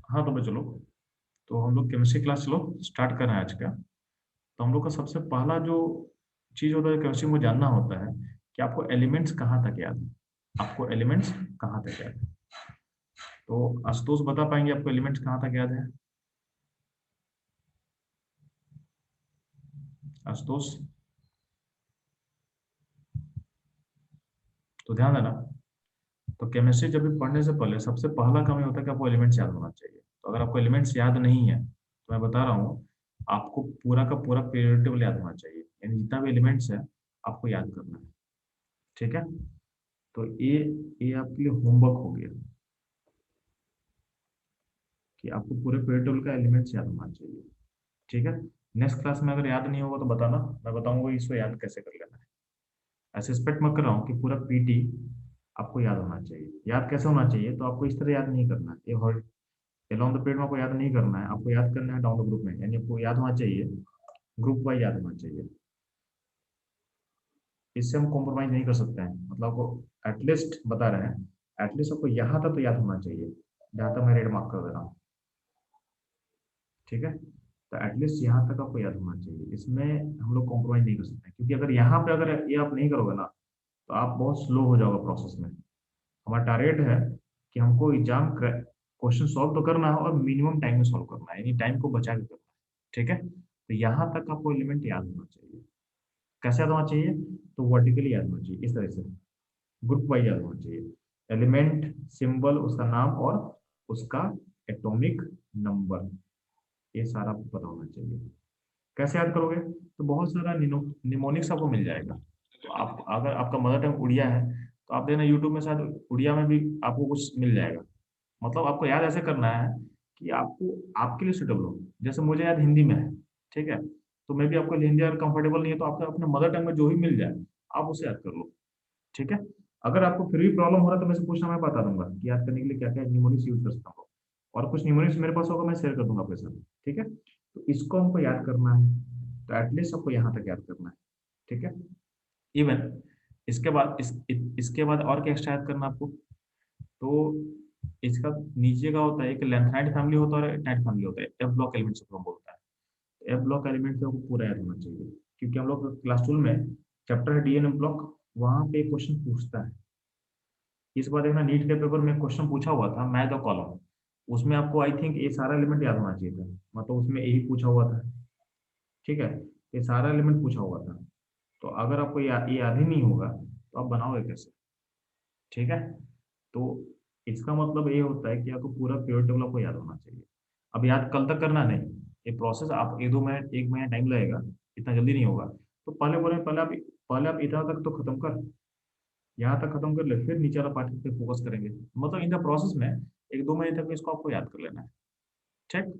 हाँ तो मैं चलो, तो हम लोग केमिस्ट्री क्लास चलो स्टार्ट कर रहे हैं आज का। तो हम लोग का सबसे पहला जो चीज होता है केमिस्ट्री में जानना होता है कि आपको एलिमेंट्स कहाँ तक याद है। आपको एलिमेंट्स कहाँ तक याद है? तो आशुतोष बता पाएंगे आपको एलिमेंट्स कहाँ तक याद है? आशुतोष, तो ध्यान देना। तो केमिस्ट्री जब भी पढ़ने से पहले सबसे पहला काम ये होता है कि आपको एलिमेंट्स याद होना चाहिए। तो अगर आपको एलिमेंट्स याद नहीं है तो मैं बता रहा हूँ, आपको पूरा का पूरा पीरियड टेबल याद होना चाहिए, यानी जितना भी एलिमेंट्स है आपको याद करना है। ठीक है, तो ये आपके लिए होमवर्क हो गया कि आपको पूरे पीरियड टेबल का एलिमेंट्स याद होना चाहिए। ठीक है, नेक्स्ट क्लास में अगर याद नहीं होगा तो बताना, मैं बताऊंगा इसको याद कैसे कर लेना है। ऐसे एक्सपेक्ट मत कर रहा हूँ कि पूरा पीटी आपको याद होना चाहिए। याद कैसे होना चाहिए? तो आपको इस तरह याद नहीं करना है, ये अलोंग द पीरियड में आपको याद नहीं करना है, आपको याद करना है डाउन द ग्रुप में, यानी आपको याद होना चाहिए, ग्रुप वाइज याद होना चाहिए। इससे हम कॉम्प्रोमाइज नहीं कर सकते हैं, मतलब आपको एटलीस्ट बता रहे हैं, एटलीस्ट आपको यहाँ तक तो याद होना चाहिए, जहाँ तक मैं रेड मार्क कर दे रहा हूँ। ठीक है, तो एटलीस्ट यहाँ तक आपको याद होना चाहिए, इसमें हम लोग कॉम्प्रोमाइज नहीं कर सकते, क्योंकि अगर यहाँ पे अगर ये आप नहीं करोगे ना तो आप बहुत स्लो हो जाओगे प्रोसेस में। हमारा टारगेट है कि हमको एग्जाम क्वेश्चन सॉल्व तो करना है और मिनिमम टाइम में सॉल्व करना है, यानी टाइम को बचा के करना है। ठीक है, तो यहाँ तक आपको एलिमेंट याद होना चाहिए। कैसे याद होना चाहिए? तो वर्टिकली याद होना चाहिए, इस तरह से ग्रुप वाइज याद होना चाहिए। एलिमेंट, सिंबल, उसका नाम और उसका एटॉमिक नंबर, ये सारा आपको पता होना चाहिए। कैसे याद करोगे? तो बहुत सारा निमोनिक्स आपको मिल जाएगा। तो आप अगर आपका मदर टंग उड़िया है तो आप देखना यूट्यूब में शायद उड़िया में भी आपको कुछ मिल जाएगा। मतलब आपको याद ऐसे करना है कि आपको आपके लिए सुटेबल हो। जैसे मुझे याद हिंदी में है, ठीक है, तो मे भी आपको हिंदी अगर कंफर्टेबल नहीं है तो आपको अपने मदर टंग में जो भी मिल जाए आप उसे याद कर लो। ठीक है, अगर आपको फिर भी प्रॉब्लम हो रहा है तो मैं से पूछना, मैं बता दूंगा कि याद करने के लिए क्या क्या निमोनिक्स यूज कर सकता हूँ, और कुछ निमोनिक्स मेरे पास होगा मैं शेयर कर दूंगा आपके साथ। ठीक है, तो इसको हमको याद करना है, तो एटलीस्ट आपको यहाँ तक याद करना है। ठीक है, इवन इसके बाद इसके बाद और क्या एक्स्ट्रा याद करना आपको? तो इसका नीचे का होता है, एक लेंथनाइड फैमिली होता है और एटनाइड फैमिली होता है, एफ ब्लॉक एलिमेंट्स को हम बोलता है। एफ ब्लॉक एलिमेंट को पूरा याद होना चाहिए, क्योंकि हम लोग क्लास 12 में चैप्टर है डीएनए ब्लॉक, वहां पे क्वेश्चन पूछता है। इस बार देखना नीट के पेपर में क्वेश्चन पूछा हुआ था मैथ और कॉलम, उसमें आपको आई थिंक ये सारा एलिमेंट याद होना चाहिए था, मतलब उसमें यही पूछा हुआ था। ठीक है, ये सारा एलिमेंट पूछा हुआ था। तो अगर आपको ये याद ही नहीं होगा तो आप बनाओगे कैसे? ठीक है, तो इसका मतलब ये होता है कि आपको पूरा पीरियड टेबल आपको याद होना चाहिए। अब याद कल तक करना नहीं, ये प्रोसेस आप एक दो मिनट एक महीना टाइम लगेगा, इतना जल्दी नहीं होगा। तो पहले बोले पहले आप इतना तक तो खत्म कर, यहाँ तक खत्म कर ले, फिर नीचे वाला पार्ट पे फोकस करेंगे। मतलब इन द प्रोसेस में एक दो महीने तक इसको आपको याद कर लेना है। ठीक,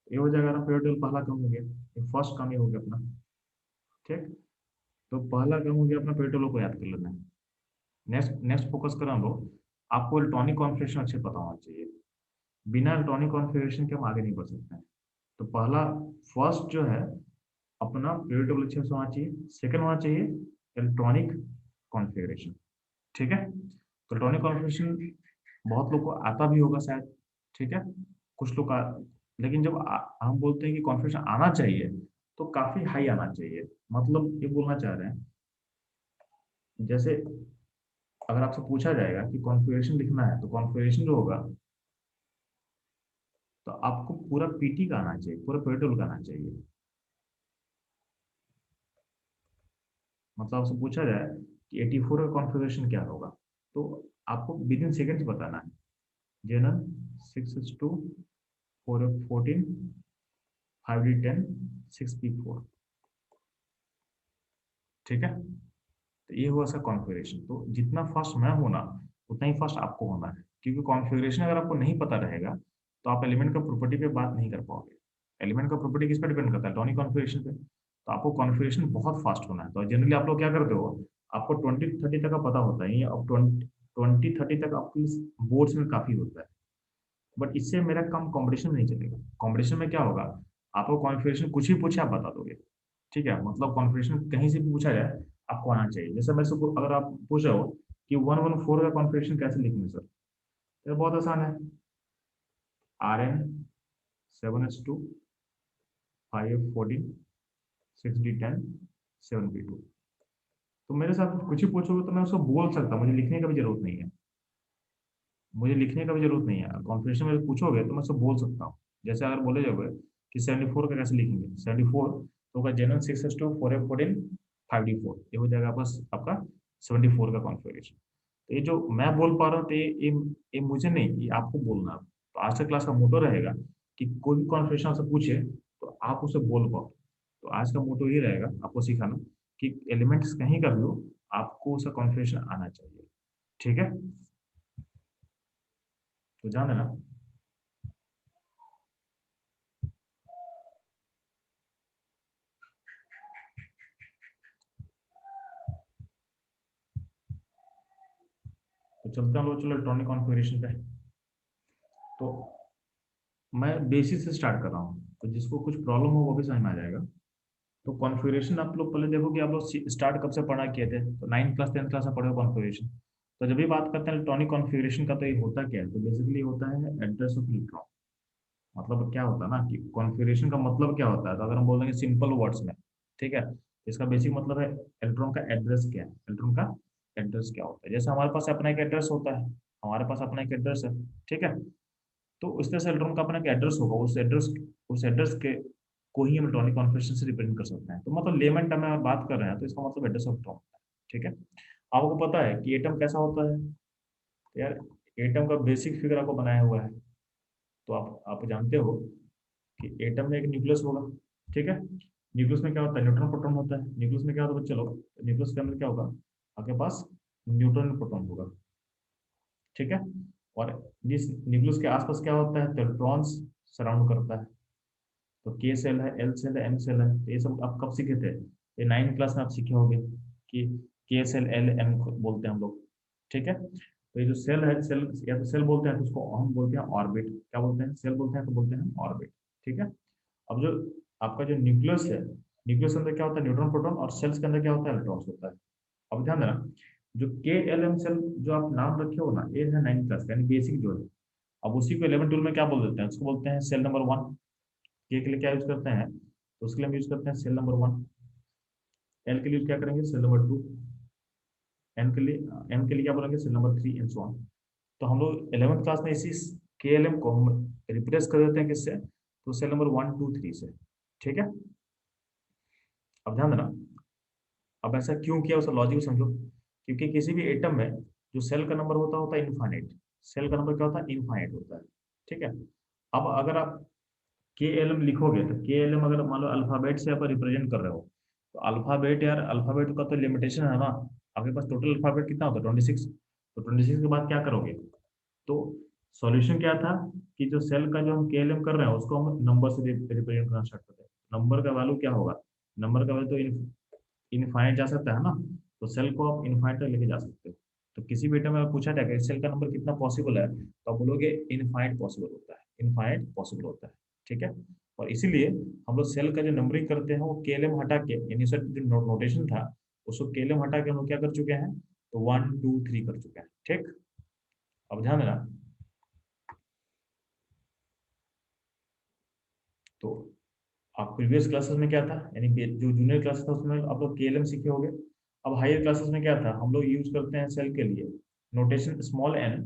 ये हो जाएगा ना, पीरियड टेबल पहला काम हो गया, फर्स्ट काम ये हो गया अपना। ठीक, तो पहला काम हो गया अपना, पीरियड टेबल को याद कर लेना है। नेक्स्ट नेक्स्ट फोकस करें हम लोग, आपको इलेक्ट्रॉनिक कॉन्फ़िगरेशन अच्छे पता होना चाहिए। बिना इलेक्ट्रॉनिक कॉन्फ़िगरेशन के हम आगे नहीं बढ़ सकते हैं। तो पहला फर्स्ट जो है अपना पीरियड टेबल अच्छे से होना चाहिए, सेकंड होना चाहिए इलेक्ट्रॉनिक कॉन्फ़िगरेशन। ठीक है, तो इलेक्ट्रॉनिक कॉन्फ़िगरेशन बहुत लोग को आता भी होगा शायद। ठीक है, कुछ लोग का, लेकिन जब हम बोलते हैं कि कॉन्फ़िगरेशन आना चाहिए तो काफी हाई आना चाहिए। मतलब ये बोलना चाह रहे हैं, जैसे अगर आपसे पूछा जाएगा कि कॉन्फ़िगरेशन लिखना है तो कॉन्फ़िगरेशन जो होगा, तो आपको पूरा पीटी का आना चाहिए, पूरा पेट्रोल का आना चाहिए। मतलब आपसे पूछा जाए कि 84 का कॉन्फ़िगरेशन क्या होगा, तो आपको विद इन सेकेंड्स बताना है। Jenner 6s2 4f14 5d10 6p4। ठीक है, तो ये हुआ इसका कॉन्फ़िगरेशन। तो जितना फास्ट मैं होना उतना ही फास्ट आपको होना है, क्योंकि कॉन्फ़िगरेशन अगर आपको नहीं पता रहेगा तो आप एलिमेंट का प्रॉपर्टी पे बात नहीं कर पाओगे। एलिमेंट का प्रॉपर्टी किस पे डिपेंड करता है? टॉनिक कॉन्फ़िगरेशन पे। तो आपको कॉन्फ़िगरेशन बहुत फास्ट होना है। तो जनरली आप लोग क्या करते हो, आपको 20-30 तक का पता होता है, ये अब 20-30 तक आपके बोर्ड्स में काफी होता है। बट इससे मेरा काम कॉम्पिटिशन में नहीं चलेगा। कॉम्पिटिशन में क्या होगा, आपको कॉन्फ़िगरेशन कुछ ही पूछे आप बता दोगे। ठीक है, मतलब कॉन्फ़िगरेशन कहीं से भी पूछा जाए आपको आना चाहिए। जैसे मेरे से अगर आप पूछ रहे हो कि 114 का कॉन्फ़िगरेशन कैसे लिखेंगे सर, तो बहुत आसान है। Rn 7s2 5f14 6d10 7p2। तो मेरे साथ कुछ ही पूछोगे तो मैं उसको बोल सकता हूँ, मुझे लिखने का भी जरूरत नहीं है। मुझे लिखने का भी जरूरत नहीं है, कॉन्फ़िगरेशन में पूछोगे तो मैं उसको बोल सकता हूँ। जैसे अगर बोले जाओगे कि 74 का कैसे लिखेंगे, 74 तो होगा Gen1 6s2 4f14 5d4, ये हो जाएगा बस आपका 74 का कॉन्फ़िगरेशन। तो ये जो मैं बोल पा रहा हूँ तो ये मुझे नहीं, ये आपको बोलना है। तो आज का क्लास का मोटो रहेगा कि कोई भी कॉन्फ़िगरेशन आपसे पूछे तो आप उसे बोल पाओ। तो आज का मोटो ये रहेगा आपको सिखाना कि एलिमेंट्स कहीं का भी हो, आपको उसका कॉन्फ़िगरेशन आना चाहिए। ठीक है, तो ध्यान देना। तो चलते हैं लोग, चलो इलेक्ट्रॉनिक कॉन्फ़िगरेशन पे। तो मैं बेसिक से स्टार्ट कर रहा हूँ, तो जिसको कुछ प्रॉब्लम हो वो भी समझ में आ जाएगा। तो कॉन्फ़िगरेशन आप लोग पहले देखो कि आप लोग स्टार्ट कब से पढ़ा किए थे, तो 9th क्लास 10th क्लास में पढ़े हो कॉन्फ़िगरेशन। तो जब भी बात करते हैं इलेक्ट्रॉनिक कॉन्फ़िगरेशन का, तो ये होता क्या है, तो बेसिकली होता है एड्रेस ऑफ इलेक्ट्रॉन। मतलब क्या होता है ना कि कॉन्फ़िगरेशन का मतलब क्या होता है, तो अगर हम बोलेंगे सिंपल वर्ड्स में, ठीक है, इसका बेसिक मतलब है इलेक्ट्रॉन का एड्रेस क्या है, इलेक्ट्रॉन का एड्रेस क्या होता है। जैसे हमारे पास अपना एक एड्रेस होता है, हमारे पास अपना एक एड्रेस है, ठीक है। तो उस तरह से इलेक्ट्रॉन का अपना एक एड्रेस होगा, उस एड्रेस के को ही हम इलेक्ट्रॉनिक कॉन्फ़िगरेशन से रिप्रेजेंट कर सकते हैं। तो मतलब लेमन टर्म में अगर बात कर रहे हैं तो इसका मतलब एड्रेस ऑफ इलेक्ट्रॉन, ठीक है। आपको पता है कि एटम कैसा होता है, तो यार एटम का बेसिक फिगर आपको बनाया हुआ है। तो आप जानते हो कि एटम में एक न्यूक्लियस होगा, ठीक है। न्यूक्लियस में क्या होता है, न्यूट्रॉन प्रोटॉन होता है। न्यूक्लियस में क्या होता है, चलो न्यूक्लियस के अंदर क्या होगा, आपके पास न्यूट्रॉन प्रोटॉन होगा, ठीक है। और जिस न्यूक्लियस के आसपास क्या होता है, तो इलेक्ट्रॉन्स सराउंड करता है। तो के सेल है, एल सेल है, एम सेल है, तो ये सब आप कब सीखे थे, ये 9th क्लास में आप सीखे होंगे कि के सेल एल एम बोलते हैं हम लोग, ठीक है। तो ये जो सेल है, सेल या तो सेल बोलते हैं तो उसको हम बोलते हैं ऑर्बिट, क्या बोलते हैं, सेल बोलते हैं तो बोलते हैं ऑर्बिट, ठीक है। अब जो आपका जो न्यूक्लियस है, न्यूक्लियस के अंदर क्या होता है, न्यूट्रॉन प्रोटॉन, और सेल्स के अंदर क्या होता है, इलेक्ट्रॉन्स होता है। अब ध्यान देना, जो के एल एम सेल जो आप नाम रखे हो ना, ये है 9th क्लास का यानी बेसिक जो है। अब उसी को 11 12 में क्या बोल देते हैं, उसको बोलते हैं सेल नंबर 1। के लिए क्या यूज करते हैं, तो उसके लिए हम यूज करते हैं सेल नंबर 1। एल के लिए क्या करेंगे, सेल नंबर 2। एम के लिए क्या बोलेंगे, cell number 3 and so on. तो हम लोग 11th क्लास में इसी के एल एम को हम रिप्लेस कर देते हैं किससे, तो सेल नंबर 1 2 3 से, ठीक है। अब ध्यान देना, अब ऐसा क्यों किया उसका लॉजिक समझो। क्योंकि किसी भी एटम में जो सेल का नंबर होता है इनफाइनाइट। सेल का नंबर क्या होता है, इनफाइनाइट होता है, ठीक है। अब अगर आप के एल एम लिखोगे तो के एल एम अगर मान लो अल्फाबेट से आप रिप्रेजेंट कर रहे हो, तो अल्फाबेट यार, अल्फाबेट का तो लिमिटेशन है ना। आपके पास टोटल अल्फाबेट कितना होता है, 26। तो 26 के बाद क्या करोगे, तो सॉल्यूशन क्या था कि जो सेल का जो हम के एल एम कर रहे हैं उसको हम नंबर से रिप्रेजेंट करना स्टार्ट करते हैं। नंबर का वैल्यू क्या होगा, नंबर का वैल्यू तो इनफाइनाइट जा सकता है ना। तो सेल को आप इनफाइनाइट तक लेके जा सकते हो। तो किसी भी एटम में पूछा जाएगा कि सेल का नंबर कितना पॉसिबल है, तो आप बोलोगे इनफाइनाइट पॉसिबल होता है, इनफाइनाइट पॉसिबल होता है, ठीक है। और इसीलिए हम लोग सेल का जो नंबरिंग करते हैं वो केएलएम हटा के, यानी सर जो नोटेशन था उसको केएलएम हटा के हम लोग क्या कर चुके हैं, तो 1 2 3 कर चुके हैं, ठीक। अब ध्यान देना, तो आप प्रीवियस क्लासेस में क्या था, यानी जो जूनियर क्लासेस था उसमें आप लोग केएलएम सीखे होंगे। अब हायर क्लासेस में क्या था, हम लोग यूज करते हैं सेल के लिए नोटेशन स्मॉल एन।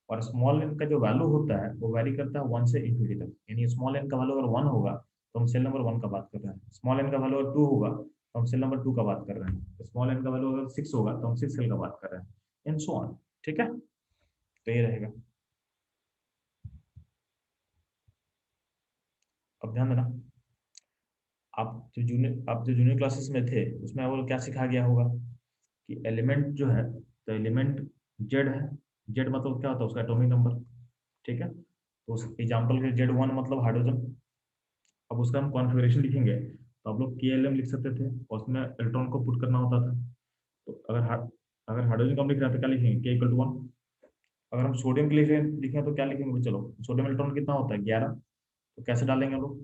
और स्मॉल एन का जो वैल्यू होता है वो वैरी करता है 1 से इंफिनिटी तक। यानी स्मॉल एन का वैल्यू अगर 1 होगा तो हम सेल नंबर 1 का बात कर रहे हैं। स्मॉल एन का वैल्यू अगर 2 होगा तो हम सेल नंबर 2 का बात कर रहे हैं। स्मॉल एन का वैल्यू अगर 6 होगा तो हम 6 सेल का बात कर रहे हैं, एंड सो ऑन, ठीक है। तो ये रहेगा। अब ध्यान देना, आप जो जूनियर क्लासेस में थे उसमें वो क्या सिखाया गया होगा कि एलिमेंट जो है, तो एलिमेंट जेड है। जेड मतलब क्या होता है, उसका एटॉमिक नंबर, ठीक है। तो उस एग्जाम्पल के जेड 1 मतलब हाइड्रोजन। अब उसका हम कॉन्फ़िगरेशन लिखेंगे तो आप लोग के एल एम लिख सकते थे और उसमें इलेक्ट्रॉन को पुट करना होता था। तो अगर हाइड्रोजन का हम लिख रहे हैं तो क्या लिखेंगे, के इक्वल टू 1। अगर हम सोडियम के लिए लिखें तो क्या लिखेंगे, चलो सोडियम इलेक्ट्रॉन कितना होता है, 11। तो कैसे डालेंगे हम लोग,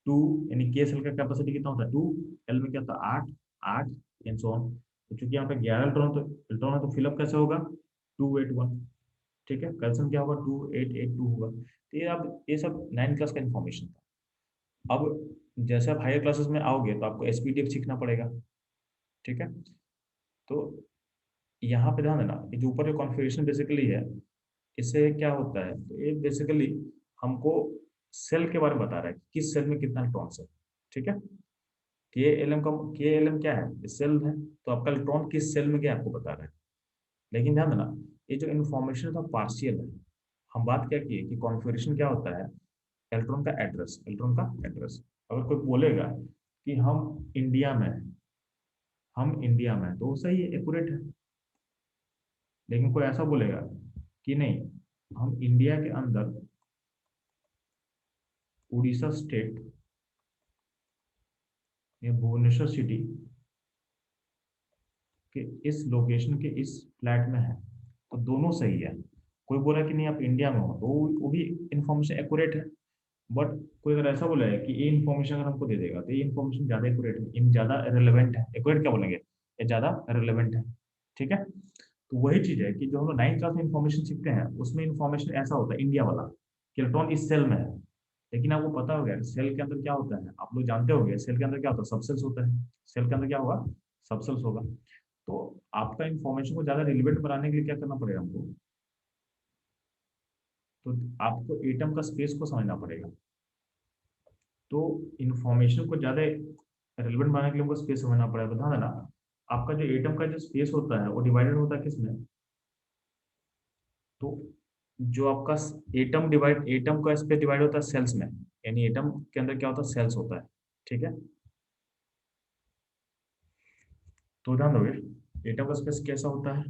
2, यानी के सेल का कैपेसिटी कितना होता है, 2। एल में क्या होता है, 8 8 एंड सो ऑन। तो चूंकि यहाँ पे 11 इलेक्ट्रॉन है तो फिलअप कैसे होगा, 2 8 1। ठीक है, कैल्शियम क्या होगा 2882 होगा। तो ये अब ये सब 9 क्लास का इन्फॉर्मेशन था। अब जैसे आप हायर क्लासेस में आओगे तो आपको एसपीडीएफ सीखना पड़ेगा। ठीक है, तो यहाँ पे ध्यान देना, ये जो ऊपर जो कॉन्फ़िगरेशन बेसिकली है, इससे क्या होता है, तो ये बेसिकली हमको सेल के बारे में बता रहा है कि किस सेल में कितना इलेक्ट्रॉन्स है। ठीक है, के एल एम क्या है, सेल है, तो आपका इलेक्ट्रॉन किस सेल में क्या आपको बता रहा है। लेकिन ध्यान देना, ये जो इन्फॉर्मेशन था पार्शियल है। हम बात क्या किए कि कॉन्फ़िगरेशन क्या होता है, इलेक्ट्रॉन का एड्रेस, इलेक्ट्रॉन का एड्रेस। अगर कोई बोलेगा कि हम इंडिया में हैं, तो सही है, एक्यूरेट है। लेकिन कोई ऐसा बोलेगा कि नहीं, हम इंडिया के अंदर उड़ीसा स्टेट या भुवनेश्वर सिटी के इस लोकेशन के इस फ्लैट में है, तो दोनों सही है। कोई बोला कि नहीं आप इंडिया में हो, तो वो भी इंफॉर्मेशन एक्यूरेट है। बट कोई अगर ऐसा बोला है कि ये इन्फॉर्मेशन अगर हमको दे देगा, तो ये इन्फॉर्मेशन ज़्यादा एक्यूरेट है, इन ज़्यादा रिलेवेंट है, एक्यूरेट क्या बोलेंगे, ये ज़्यादा रिलेवेंट है। ठीक है, तो वही चीज़ है कि जो हम लोग 9th क्लास में इन्फॉर्मेशन सीखते हैं, उसमें इन्फॉर्मेशन ऐसा होता है इंडिया वाला, कि इलेक्ट्रॉन इस सेल में है। लेकिन आपको पता होगा सेल के अंदर क्या होता है, आप लोग जानते होंगे सेल के अंदर क्या होता है, सबसेल्स होता है। सेल के अंदर क्या होगा, सबसेल्स होगा। तो आपका इन्फॉर्मेशन को ज़्यादा रिलेवेंट बनाने के लिए क्या करना पड़ेगा हमको, तो आपको एटम का स्पेस को समझना पड़ेगा। तो इन्फॉर्मेशन को ज़्यादा रिलेवेंट बनाने के लिए हमको स्पेस समझना पड़ेगा। तो ध्यान देना, आपका जो एटम का जो स्पेस होता है वो डिवाइडेड होता है किसमें, तो जो आपका एटम का स्पेस डिवाइड होता है सेल्स में, यानी एटम के अंदर क्या होता है, सेल्स होता है। ठीक है, तो ध्यान दोगे एटम का स्पेस कैसा होता है,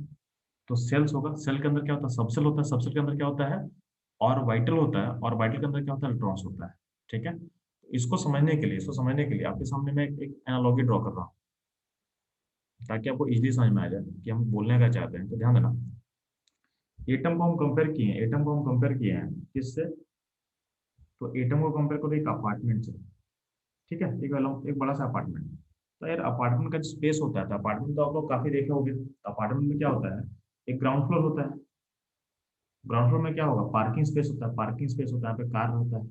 तो सेल्स होगा, सेल के अंदर क्या होता है, सबसेल होता है, सबसेल के अंदर क्या होता है, और वाइटल होता है, और वाइटल के अंदर क्या होता है, इलेक्ट्रॉन्स होता है। ठीक है, इसको समझने के लिए आपके सामने मैं एक एनालॉजी ड्रॉ कर रहा हूँ, ताकि आपको इजीली समझ में आ जाए कि हम बोलने का चाहते हैं। तो ध्यान देना, एटम को हम कंपेयर किए हैं किससे, तो एटम को कंपेयर करो एक अपार्टमेंट से। ठीक है, एक बड़ा सा अपार्टमेंट। तो यार अपार्टमेंट का जो स्पेस होता है, तो अपार्टमेंट तो आप लोग काफी देखे होंगे, तो अपार्टमेंट में क्या होता है, एक ग्राउंड फ्लोर होता है। ग्राउंड फ्लोर में क्या होगा, पार्किंग स्पेस होता है, पार्किंग स्पेस होता है, यहाँ पे कार होता है,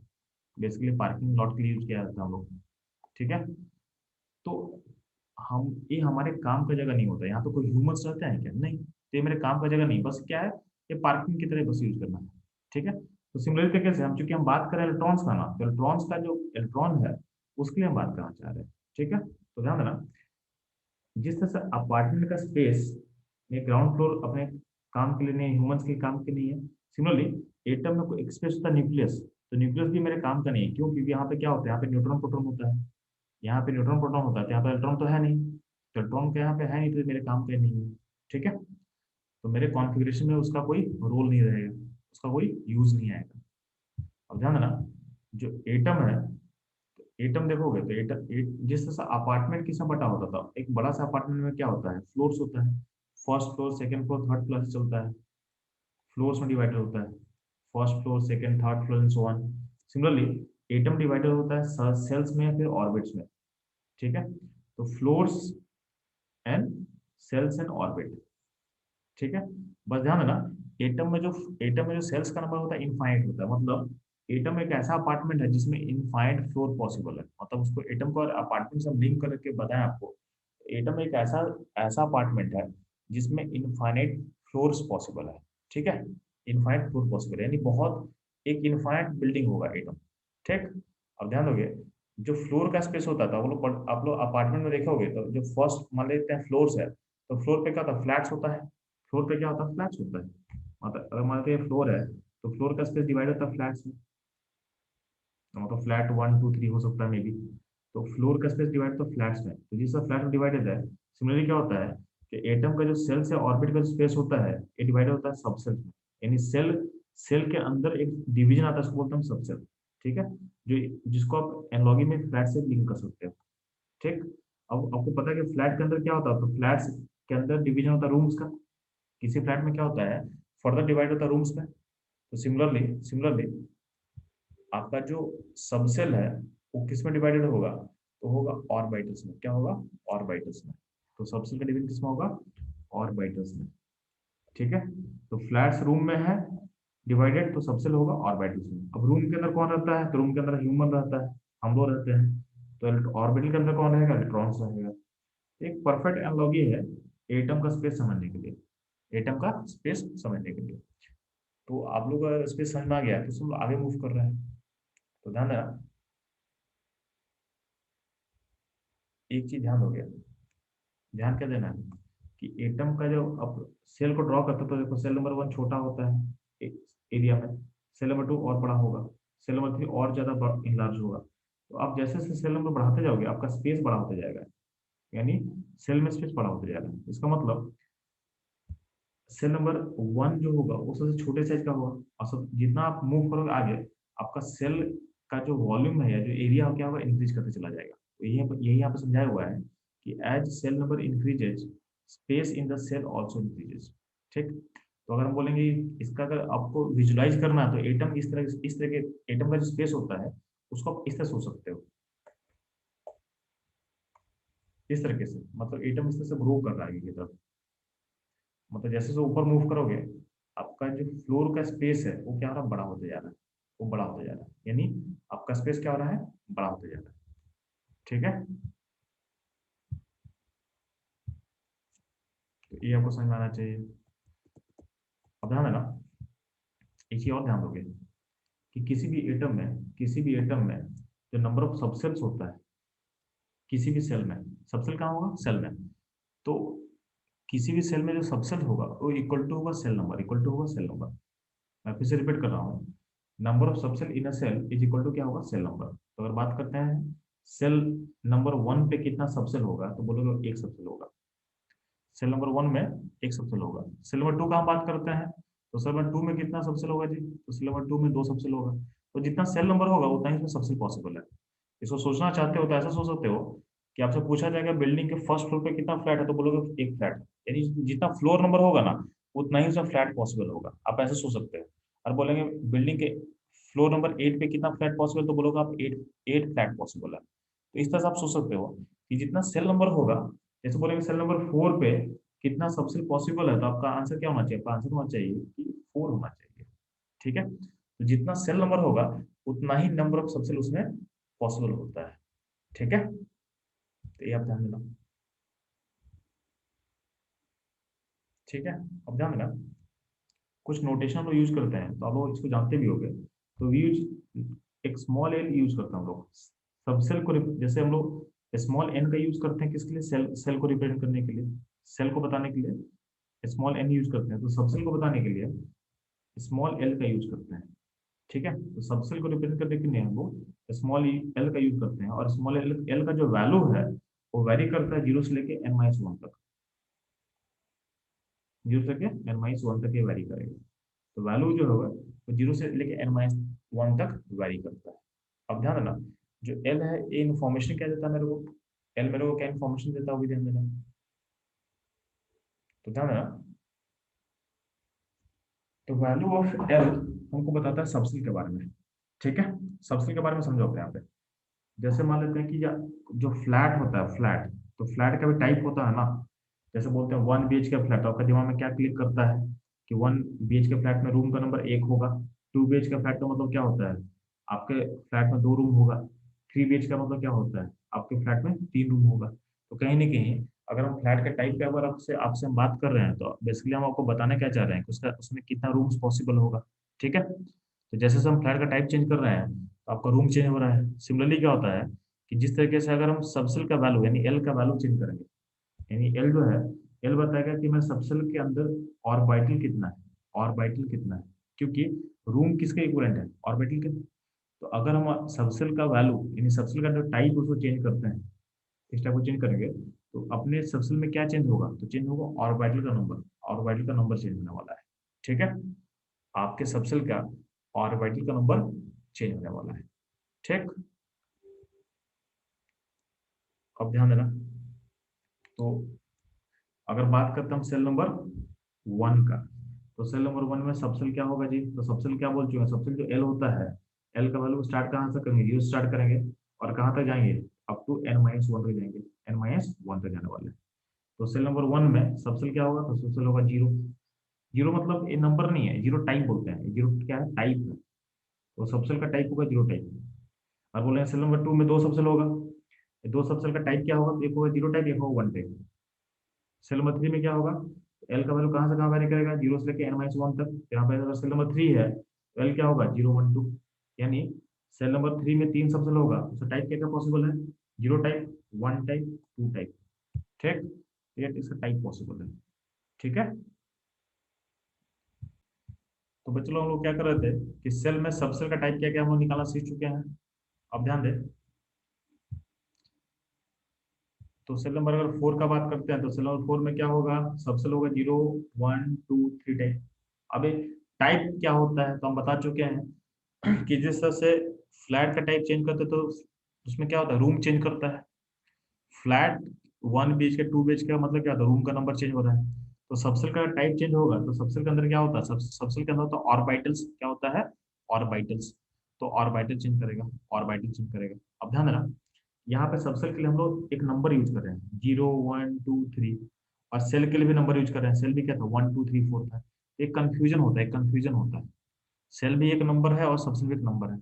बेसिकली पार्किंग लॉट के लिए यूज किया जाता है हम लोग। ठीक है, तो हम ये हमारे काम का जगह नहीं होता, यहाँ तो कोई ह्यूमंस रहते हैं क्या, नहीं, तो ये मेरे काम का जगह नहीं, बस क्या है, ये पार्किंग की तरह बस यूज करना है। ठीक है, तो सिमिलर तरीके से हम चूंकि हम बात करें इलेक्ट्रॉन्स का ना, तो इलेक्ट्रॉन्स का जो इलेक्ट्रॉन है उसके लिए हम बात करना चाह रहे हैं। ठीक है, तो ध्यान देना, जिस तरह से अपार्टमेंट का स्पेस में ग्राउंड फ्लोर अपने काम के लिए नहीं, ह्यूमंस के काम के नहीं है, सिमिलरली एटम में कोई एक स्पेस होता है न्यूक्लियस, तो न्यूक्लियस भी मेरे काम का नहीं है। क्यों, क्योंकि यहाँ पे क्या होता है, यहाँ पे न्यूट्रॉन प्रोटॉन होता है, यहाँ पे न्यूट्रॉन प्रोटॉन होता है, तो यहाँ पे इलेक्ट्रॉन तो है नहीं, तो इलेक्ट्रॉन का यहाँ पे है नहीं, तो ये मेरे काम का नहीं है। ठीक है, तो मेरे कॉन्फ़िगरेशन में उसका कोई रोल नहीं रहेगा, उसका कोई यूज नहीं आएगा। अब ध्यान देना, जो एटम है, एटम देखोगे तो जिस तरह से अपार्टमेंट किसमें बटा होता था, एक बड़ा सा अपार्टमेंट में क्या होता है, फ्लोर्स होता है, first floor, second floor, third floor से चलता है, फ्लोर्स में डिवाइडेड होता है, first floor, second, third floor and so on. Similarly atom divided होता है सेल्स में या फिर ऑर्बिट्स में। ठीक है, तो floors and cells and orbit. ठीक है, बस ध्यान देना, एटम में जो सेल्स का नंबर होता है इनफाइनाइट होता है, मतलब एटम एक ऐसा अपार्टमेंट है जिसमें इनफाइनाइट फ्लोर पॉसिबल है, मतलब उसको एटम को अपार्टमेंट से हम लिंक करके बताएं आपको, एटम एक ऐसा ऐसा अपार्टमेंट है जिसमें इनफाइनाइट फ्लोर्स पॉसिबल है। ठीक है, इनफाइनाइट फ्लोर पॉसिबल है, यानी बहुत एक इनफाइनाइट बिल्डिंग होगा एटम। ठीक, अब ध्यान दोगे, जो फ्लोर का स्पेस होता था वो लोग आप लोग अपार्टमेंट में देखोगे, तो जो फर्स्ट मान लेते हैं फ्लोर्स है, तो फ्लोर पे क्या होता है, फ्लैट्स होता है, फ्लोर पे क्या होता है, फ्लैट्स होता है। मतलब अगर मान लीजिए फ्लोर है, तो फ्लोर का स्पेस डिवाइड होता है फ्लैट्स में, तो मतलब फ्लैट 1 2 3 हो सकता है मे बी, तो फ्लोर का स्पेस डिवाइड तो फ्लैट्स में, तो जिस फ्लैट में डिवाइडेड है, सिमिलरली क्या होता है कि एटम का जो सेल से ऑर्बिट का स्पेस होता है, ये डिवाइड होता है सबसेल में, यानी सेल सेल के अंदर एक डिवीजन आता है, उसको बोलते हैं सबसेल। ठीक है, जो जिसको आप एनालॉजी में फ्लैट से लिंक कर सकते हो। ठीक, अब आपको पता है कि फ्लैट के अंदर क्या होता है, तो फ्लैट्स के अंदर डिवीजन होता है रूम्स का, किसी फ्लैट में क्या होता है, फर्दर डिवाइड होता है रूम्स में, तो सिमिलरली आपका जो सबसेल है वो किस में डिवाइडेड होगा, तो होगा ऑर्बिटल्स में, क्या होगा, ऑर्बिटल्स में। तो सबसेल का डिवीजन किसमें होगा, ऑर्बिटल्स में। ठीक है। तो फ्लैट्स रूम में है डिवाइडेड, तो सबसेल होगा ऑर्बिटल्स में। अब रूम के अंदर कौन रहता है, तो रूम के अंदर ह्यूमन रहता है, हम लोग रहते हैं, तो ऑर्बिटल के अंदर कौन रहेगा, इलेक्ट्रॉन्स रहेगा। एक परफेक्ट एनालॉजी है एटम का स्पेस समझने के लिए, एटम का स्पेस समझने के लिए। तो आप लोग का स्पेस समझ में आ गया, तो सब लोग आगे मूव कर रहे हैं। तो ध्यान देना, एक चीज ध्यान हो गया, ध्यान क्या देना है कि एटम का जो अब सेल को ड्रॉ करते हैं, तो देखो सेल नंबर 1 छोटा होता है एरिया में, सेल नंबर 2 और बड़ा होगा, सेल नंबर 3 और ज्यादा इंलार्ज होगा। तो आप जैसे जैसे सेल नंबर बढ़ाते जाओगे आपका स्पेस बड़ा होता जाएगा, यानी सेल में स्पेस बड़ा होता जाएगा। इसका मतलब सेल नंबर 1 जो होगा वो सबसे छोटे साइज का होगा, और सब जितना आप मूव करोगे आगे, आपका सेल का जो वॉल्यूम है या जो एरिया हो क्या होगा, इंक्रीज करते चला जाएगा। तो यही यहाँ पे समझाया हुआ है कि as cell number increases space in the cell also increases. ठीक। तो अगर हम बोलेंगे इसका, अगर आपको विजुलाइज करना है तो एटम इस तरह के एटम का जो स्पेस होता है उसको आप इस तरह सोच सकते हो, इस तरीके से, मतलब एटम इस तरह से ग्रो कर रहा है आगे की तरफ। मतलब जैसे जैसे ऊपर मूव करोगे आपका जो फ्लोर का स्पेस है वो क्या हो रहा है, बड़ा होते जा रहा है, वो बड़ा होते जा रहा है, यानी आपका स्पेस क्या हो रहा है, बड़ा होते जा रहा है। ठीक है। तो ये आपको समझ में आना चाहिए। अब ध्यान देना, एक चीज और ध्यान दोगे कि किसी भी एटम में जो नंबर ऑफ सबसेल्स होता है किसी भी सेल में, सबसेल कहाँ होगा, सेल में, तो किसी भी सेल में जो सबसेल होगा वो इक्वल टू होगा सेल नंबर, इक्वल टू होगा सेल नंबर। मैं फिर से रिपीट कर रहा हूँ, number of subcell in a cell is equal to क्या होगा, सेल नंबर। तो अगर बात करते हैं सेल नंबर 1 पे कितना सबसेल होगा, तो बोलोगे एक सबसेल होगा। सेल नंबर 1 में एक सबसेल होगा। सेल नंबर 2 का हम बात करते हैं, तो सेल नंबर 2 में कितना सबसेल होगा जी, तो सेल नंबर 2 में 2 सबसेल होगा। तो जितना सेल नंबर होगा उतना ही इसमें सबसेल पॉसिबल है। इसको सोचना चाहते हो तो ऐसा सोच सकते हो कि आपसे पूछा जाएगा बिल्डिंग के फर्स्ट फ्लोर पे कितना फ्लैट है, तो बोलोगे एक फ्लैट, यानी जितना फ्लोर नंबर होगा ना उतना ही उसमें फ्लैट पॉसिबल होगा, आप ऐसे सोच सकते हो। और बोलेंगे बिल्डिंग के फ्लोर नंबर 8 पे कितना फ्लैट पॉसिबल, तो बोलोगे आप 8 फ्लैट पॉसिबल है। तो इस तरह से आप सोच सकते हो कि जितना सेल नंबर होगा, जैसे बोलेंगे सेल नंबर 4 पे कितना सबसेल पॉसिबल है, तो आपका आंसर क्या होना चाहिए, आपका आंसर होना चाहिए कि 4 होना चाहिए। ठीक है। तो जितना सेल नंबर होगा उतना ही नंबर ऑफ सबसेल उसमें पॉसिबल होता है। ठीक है। तो ये आप ध्यान देना। ठीक है। अब ध्यान देना, कुछ नोटेशन हम लोग यूज करते हैं तो आप लोग इसको जानते भी होंगे। तो वी यूज एक स्मॉल एल यूज करते हैं हम लोग सबसेल को जैसे हम लोग स्मॉल एन का यूज करते हैं किसके लिए, सेल सेल को रिप्रेजेंट करने के लिए, सेल को बताने के लिए स्मॉल एन यूज करते हैं। तो सबसेल को बताने के लिए स्मॉल एल का यूज करते हैं। ठीक है। तो सबसेल को रिप्रेजेंट करने के लिए हम लोग स्मॉल एल का यूज करते हैं, और स्मॉल एल का जो वैल्यू है वो वेरी करता है 0 से लेके n-1 तक, 0 से लेके n-1 तक ये वेरी करेगा। तो वैल्यू जो होगा वो 0 से लेके n-1 तक वेरी करता है। अब ध्यान देना, जो एल है ये इन्फॉर्मेशन क्या देता है मेरे को, एल मेरे को क्या इन्फॉर्मेशन देता है वो भी ध्यान देना। तो ध्यान देना, तो वैल्यू ऑफ एल हमको बताता है सबसेल के बारे में। ठीक है। सबसेल के बारे में समझो अपने यहाँ पे। जैसे मान लेते हैं कि जो फ्लैट होता है फ्लैट, तो फ्लैट का भी टाइप होता है ना। जैसे बोलते हैं 1 BHK फ्लैट, तो आपका दिमाग में क्या क्लिक करता है कि 1 BHK फ्लैट में रूम का नंबर 1 होगा। 2 BHK फ्लैट का मतलब क्या होता है, आपके फ्लैट में 2 रूम होगा। 3 BHK का मतलब क्या होता है, आपके फ्लैट में 3 रूम होगा। तो कहीं ना कहीं अगर हम फ्लैट के टाइप पे अगर आपसे आपसे हम बात कर रहे हैं तो बेसिकली हम आपको बताना क्या चाह रहे हैं कि उसका उसमें कितना रूम्स पॉसिबल होगा। ठीक है। तो जैसे जैसे हम फ्लैट का टाइप चेंज कर रहे हैं तो आपका रूम चेंज हो रहा है। सिमिलरली क्या होता है कि जिस तरीके से अगर हम सबसेल का वैल्यू यानी एल का वैल्यू चेंज करेंगे, यानी एल जो है, एल बताएगा कि मैं सबसेल के अंदर ऑर्बिटल कितना है, ऑर्बिटल कितना है, क्योंकि रूम किसके इक्विवेलेंट है, ऑर्बिटल के। तो अगर हम सबसेल का वैल्यू यानी सबसेल का जो टाइप उसको चेंज करते हैं, इस टाइप को चेंज करेंगे, तो अपने सबसेल में क्या चेंज होगा, तो चेंज होगा ऑर्बिटल का नंबर, ऑर्बिटल का नंबर चेंज होने वाला है। ठीक है। आपके सबसेल का ऑर्बिटल का नंबर चेंज होने वाला है। ठीक। अब ध्यान देना, तो अगर बात करते हैं हम सेल नंबर 1 का, तो सेल नंबर 1 में सबसेल क्या होगा जी, तो सबसेल क्या बोल चुके हैं, सबसेल जो एल होता है, एल का वैल्यू स्टार्ट कहाँ से करेंगे, 0 स्टार्ट करेंगे और कहाँ तक जाएंगे, अप टू n-1 तक जाएंगे, n-1 तक जाने वाले हैं। तो सेल नंबर 1 में सबसेल क्या होगा, तो सबसेल होगा 0, जीरो मतलब ये नंबर नहीं है, जीरो टाइप बोलते हैं। जीरो क्या है? टाइप है। तो सबसेल का टाइप होगा जीरो टाइप। और बोले सेल नंबर 2 में दो सबसेल होगा, ये दो सबसेल का टाइप क्या होगा? एक होगा जीरो टाइप, एक होगा वन टाइप। सेल नंबर 3 में क्या होगा? एल का वैल्यू कहाँ से कहाँ वेरी करेगा? जीरो से लेकर एन माइनस वन तक। यहाँ पे अगर सेल नंबर 3 है तो एल क्या होगा? Zero one to. यानी सेल नंबर 3 में तीन सबसेल होगा, उसका टाइप क्या क्या पॉसिबल है? Zero type, one type, two type. ठीक, ये इसका टाइप पॉसिबल है। ठीक है। तो बच्चों लोग हम लोग क्या कर रहे थे कि सेल में सबसेल का टाइप क्या क्या हम लोग निकालना सीख चुके हैं। अब ध्यान दें, तो सेल नंबर अगर 4 का बात करते हैं तो सेल नंबर 4 में क्या होगा? सबसेल होगा zero, one, two, three type. अभी टाइप क्या होता है तो हम बता चुके हैं कि जिस तरह से फ्लैट का टाइप चेंज करते हैं, तो उसमें क्या होता है? रूम चेंज करता है। फ्लैट वन बी एच के, टू बी एच का मतलब क्या होता है? रूम का नंबर चेंज हो रहा है। तो सबसेल का टाइप चेंज होगा तो सबसेल के अंदर क्या होता है? सबसेल के अंदर तो ऑर्बिटल्स क्या होता है? ऑर्बिटल्स। तो ऑर्बिटल चेंज करेगा, ऑर्बिटल चेंज करेगा। अब ध्यान देना, यहाँ पे सबसेल के लिए हम लोग एक नंबर यूज कर रहे हैं, जीरो, वन, टू, थ्री। और सेल के लिए भी नंबर यूज कर रहे हैं, सेल भी क्या था? वन, टू, थ्री, फोर था। एक कंफ्यूजन होता है, एक कंफ्यूजन होता है। सेल भी एक नंबर है और सबसेल भी एक नंबर है।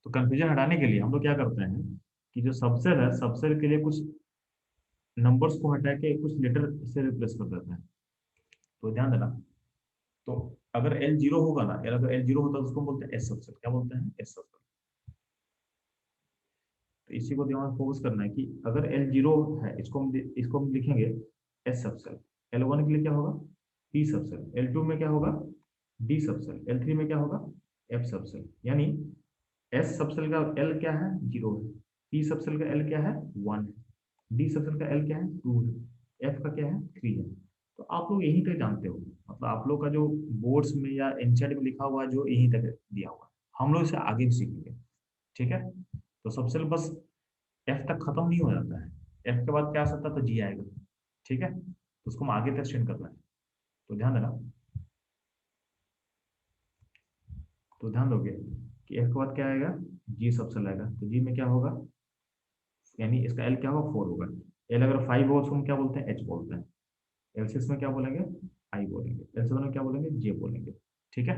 तो कंफ्यूजन हटाने के लिए हम लोग क्या करते हैं कि जो सबसेल है, सबसेल के लिए कुछ नंबर्स को हटा के कुछ लेटर से रिप्लेस कर देते हैं। तो ध्यान देना, तो अगर एल जीरो होगा ना, अगर एल जीरो होता है तो उसको बोलते हैं एस सबसेल। क्या बोलते हैं? S subshell. तो इसी को दिमाग फोकस करना है कि अगर एल जीरो है, इसको हम लिखेंगे एस सबसेल। एल वन के लिए क्या होगा? P subshell. एल टू में क्या होगा? D subshell. एल थ्री में क्या होगा? F subshell. यानी एस सबसेल का एल क्या है? जीरो है। पी सबसेल का एल क्या है? वन है। डी सबसेल का एल क्या है? टू है। एफ का क्या है? थ्री है। तो आप लोग यहीं तक जानते हो, मतलब आप लोग का जो बोर्ड्स में या एनसीईआरटी में लिखा हुआ है जो यहीं तक दिया हुआ है, हम लोग इसे आगे भी सीखेंगे। ठीक है। तो सबसे बस एफ तक खत्म नहीं हो जाता है, एफ के बाद क्या आ सकता है? तो जी आएगा। ठीक है, तो उसको हम आगे तक एक्सटेंड करना है। तो ध्यान देना, तो ध्यान दोगे कि एफ के बाद क्या आएगा? जी सबसे आएगा। तो जी में क्या होगा? यानी इसका एल क्या होगा? फोर होगा। एल अगर फाइव हो उसको हम क्या बोलते हैं? एच बोलते हैं। एल सिक्स में क्या बोलेंगे? आई बोलेंगे। एल सेवन में क्या बोलेंगे? जे बोलेंगे। ठीक है।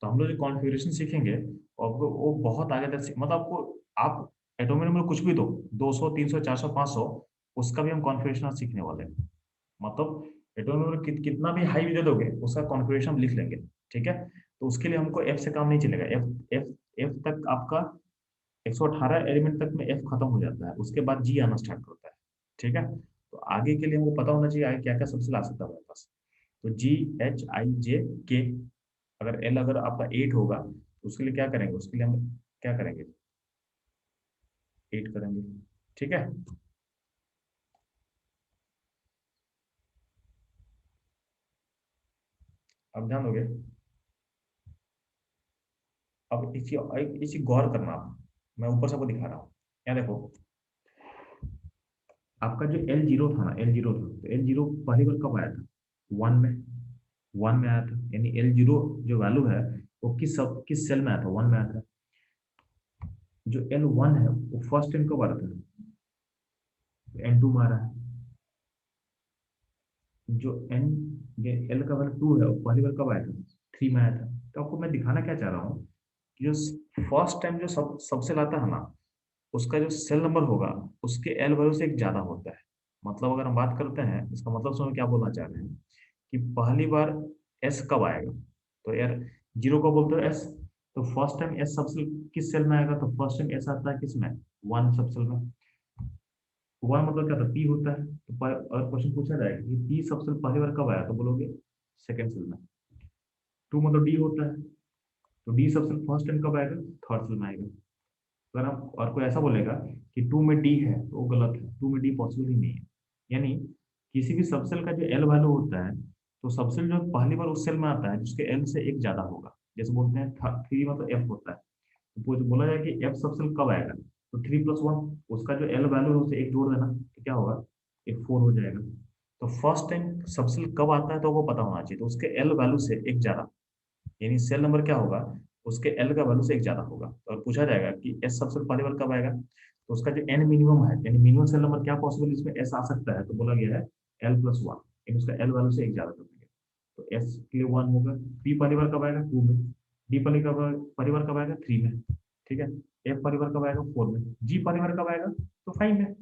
तो हम लोग जो कॉन्फ़िगरेशन सीखेंगे और वो बहुत आगे तक मतलब आपको, आप एटॉमिक नंबर कुछ भी दो, 200, 300, 400, 500, उसका भी हम कॉन्फ़िगरेशन आज सीखने वाले हैं। मतलब एटॉमिक नंबर कितना भी हाई भी दे दोगे उसका कॉन्फ़िगरेशन हम लिख लेंगे। ठीक है। तो उसके लिए हमको एफ से काम नहीं चलेगा। एफ एफ एफ तक आपका 118 एलिमेंट तक में एफ खत्म हो जाता है, उसके बाद जी आना स्टार्ट करता है। ठीक है। तो आगे के लिए हमको पता होना चाहिए आगे क्या क्या सबसे ला सकता है हमारे पास। तो जी, एच, आई, जे, के। अगर एल अगर आपका 8 होगा तो उसके लिए क्या करेंगे? उसके लिए हम क्या करेंगे? 8 करेंगे। ठीक है। अब ध्यान दोगे, अब इसी गौर करना आप, मैं ऊपर से आपको दिखा रहा हूँ। क्या देखो, आपका जो एल जीरो था ना, एल जीरो था, तो एल जीरो पहली बार कब आया था? वन में। वन में आया था। यानी एल जीरो जो वैल्यू है वो किस सेल में आया था? वन में आया था। जो एल वन है वो फर्स्ट टाइम कब आ रहा था? एन टू में आ रहा है। जो एन एल का वैल्यू टू है वो पहली बार कब आया था? थ्री में आया था। तो आपको मैं दिखाना क्या चाह रहा हूँ कि जो फर्स्ट टाइम जो सबसे लाता है ना, उसका जो सेल नंबर होगा उसके एल वैल्यू से एक ज्यादा होता है। मतलब अगर हम बात करते हैं, इसका मतलब समझ क्या बोलना चाह रहे हैं कि पहली बार एस कब आएगा? तो यार जीरो को बोलते हो एस, तो फर्स्ट टाइम एस सबसे किस सेल में आएगा? तो फर्स्ट टाइम एस आता है किस में? वन सबसेल में। वन मतलब क्या था? पी होता है। तो अगर क्वेश्चन पूछा जाएगा कि पी सबसे पहली बार कब आया, तो बोलोगे सेकंड सेल में। टू मतलब डी होता है, तो डी सबसे फर्स्ट टाइम कब आएगा? थर्ड सेल में आएगा। अगर आप और कोई ऐसा बोलेगा कि टू में डी है तो वो गलत है, टू में डी पॉसिबल ही नहीं है। यानी किसी भी सबसेल का जो एल वैल्यू होता है, तो सबसेल जो पहली बार उस सेल में आता है जिसके एल से एक ज्यादा होगा। जैसे बोलते हैं थ्री मतलब एफ होता है, तो बोला जाए कि एफ सबसेल कब आएगा? तो थ्री प्लस वन, उसका जो एल वैल्यू है उसे एक जोड़ देना तो क्या होगा? एक फोर हो जाएगा। तो फर्स्ट टाइम सबसेल कब आता है तो वो पता होना चाहिए, तो उसके एल वैल्यू से एक ज्यादा, यानी सेल नंबर क्या होगा? उसके एल का वैल्यू से एक ज्यादा होगा। और पूछा जाएगा कि एस सबसे पहली बार कब आएगा, तो उसका जो एन मिनिमम है, यानी मिनिमम सेल नंबर क्या पॉसिबल इसमें एस आ सकता है, तो बोला गया है एल प्लस वन, यानी उसका एल वैल्यू से एक ज्यादा कर देंगे। तो एस के लिए 1 होगा। पी परिवार कब आएगा 2 में, डी परिवार कब आएगा 3 में, ठीक है। एफ परिवार कब आएगा 4 में, जी परिवार कब आएगा तो 5 में।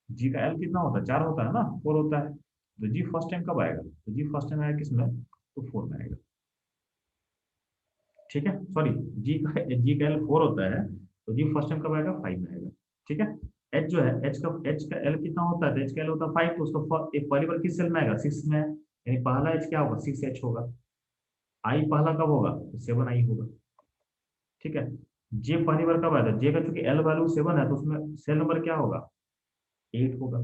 जी का एल कितना होता है 4 होता है ना, 4 होता है। तो जी फर्स्ट टाइम कब आएगा, तो जी फर्स्ट टाइम आएगा किसमें, तो 4 में आएगा, ठीक है। सॉरी, जी का एल 4 होता है, तो जी फर्स्ट टाइम कब आएगा 5 में आएगा, ठीक है। एच जो है, एच का एल कितना होता है, तो एच का एल होता है 5, तो उसका एक पहली बार किस सेल में आएगा 6 में, यानी पहला एच क्या होगा 6H होगा। आई पहला कब होगा तो 7I होगा, ठीक है। जे पहली बार कब आएगा, जे का चूंकि एल वैल्यू 7 है, तो उसमें सेल नंबर क्या होगा 8 होगा।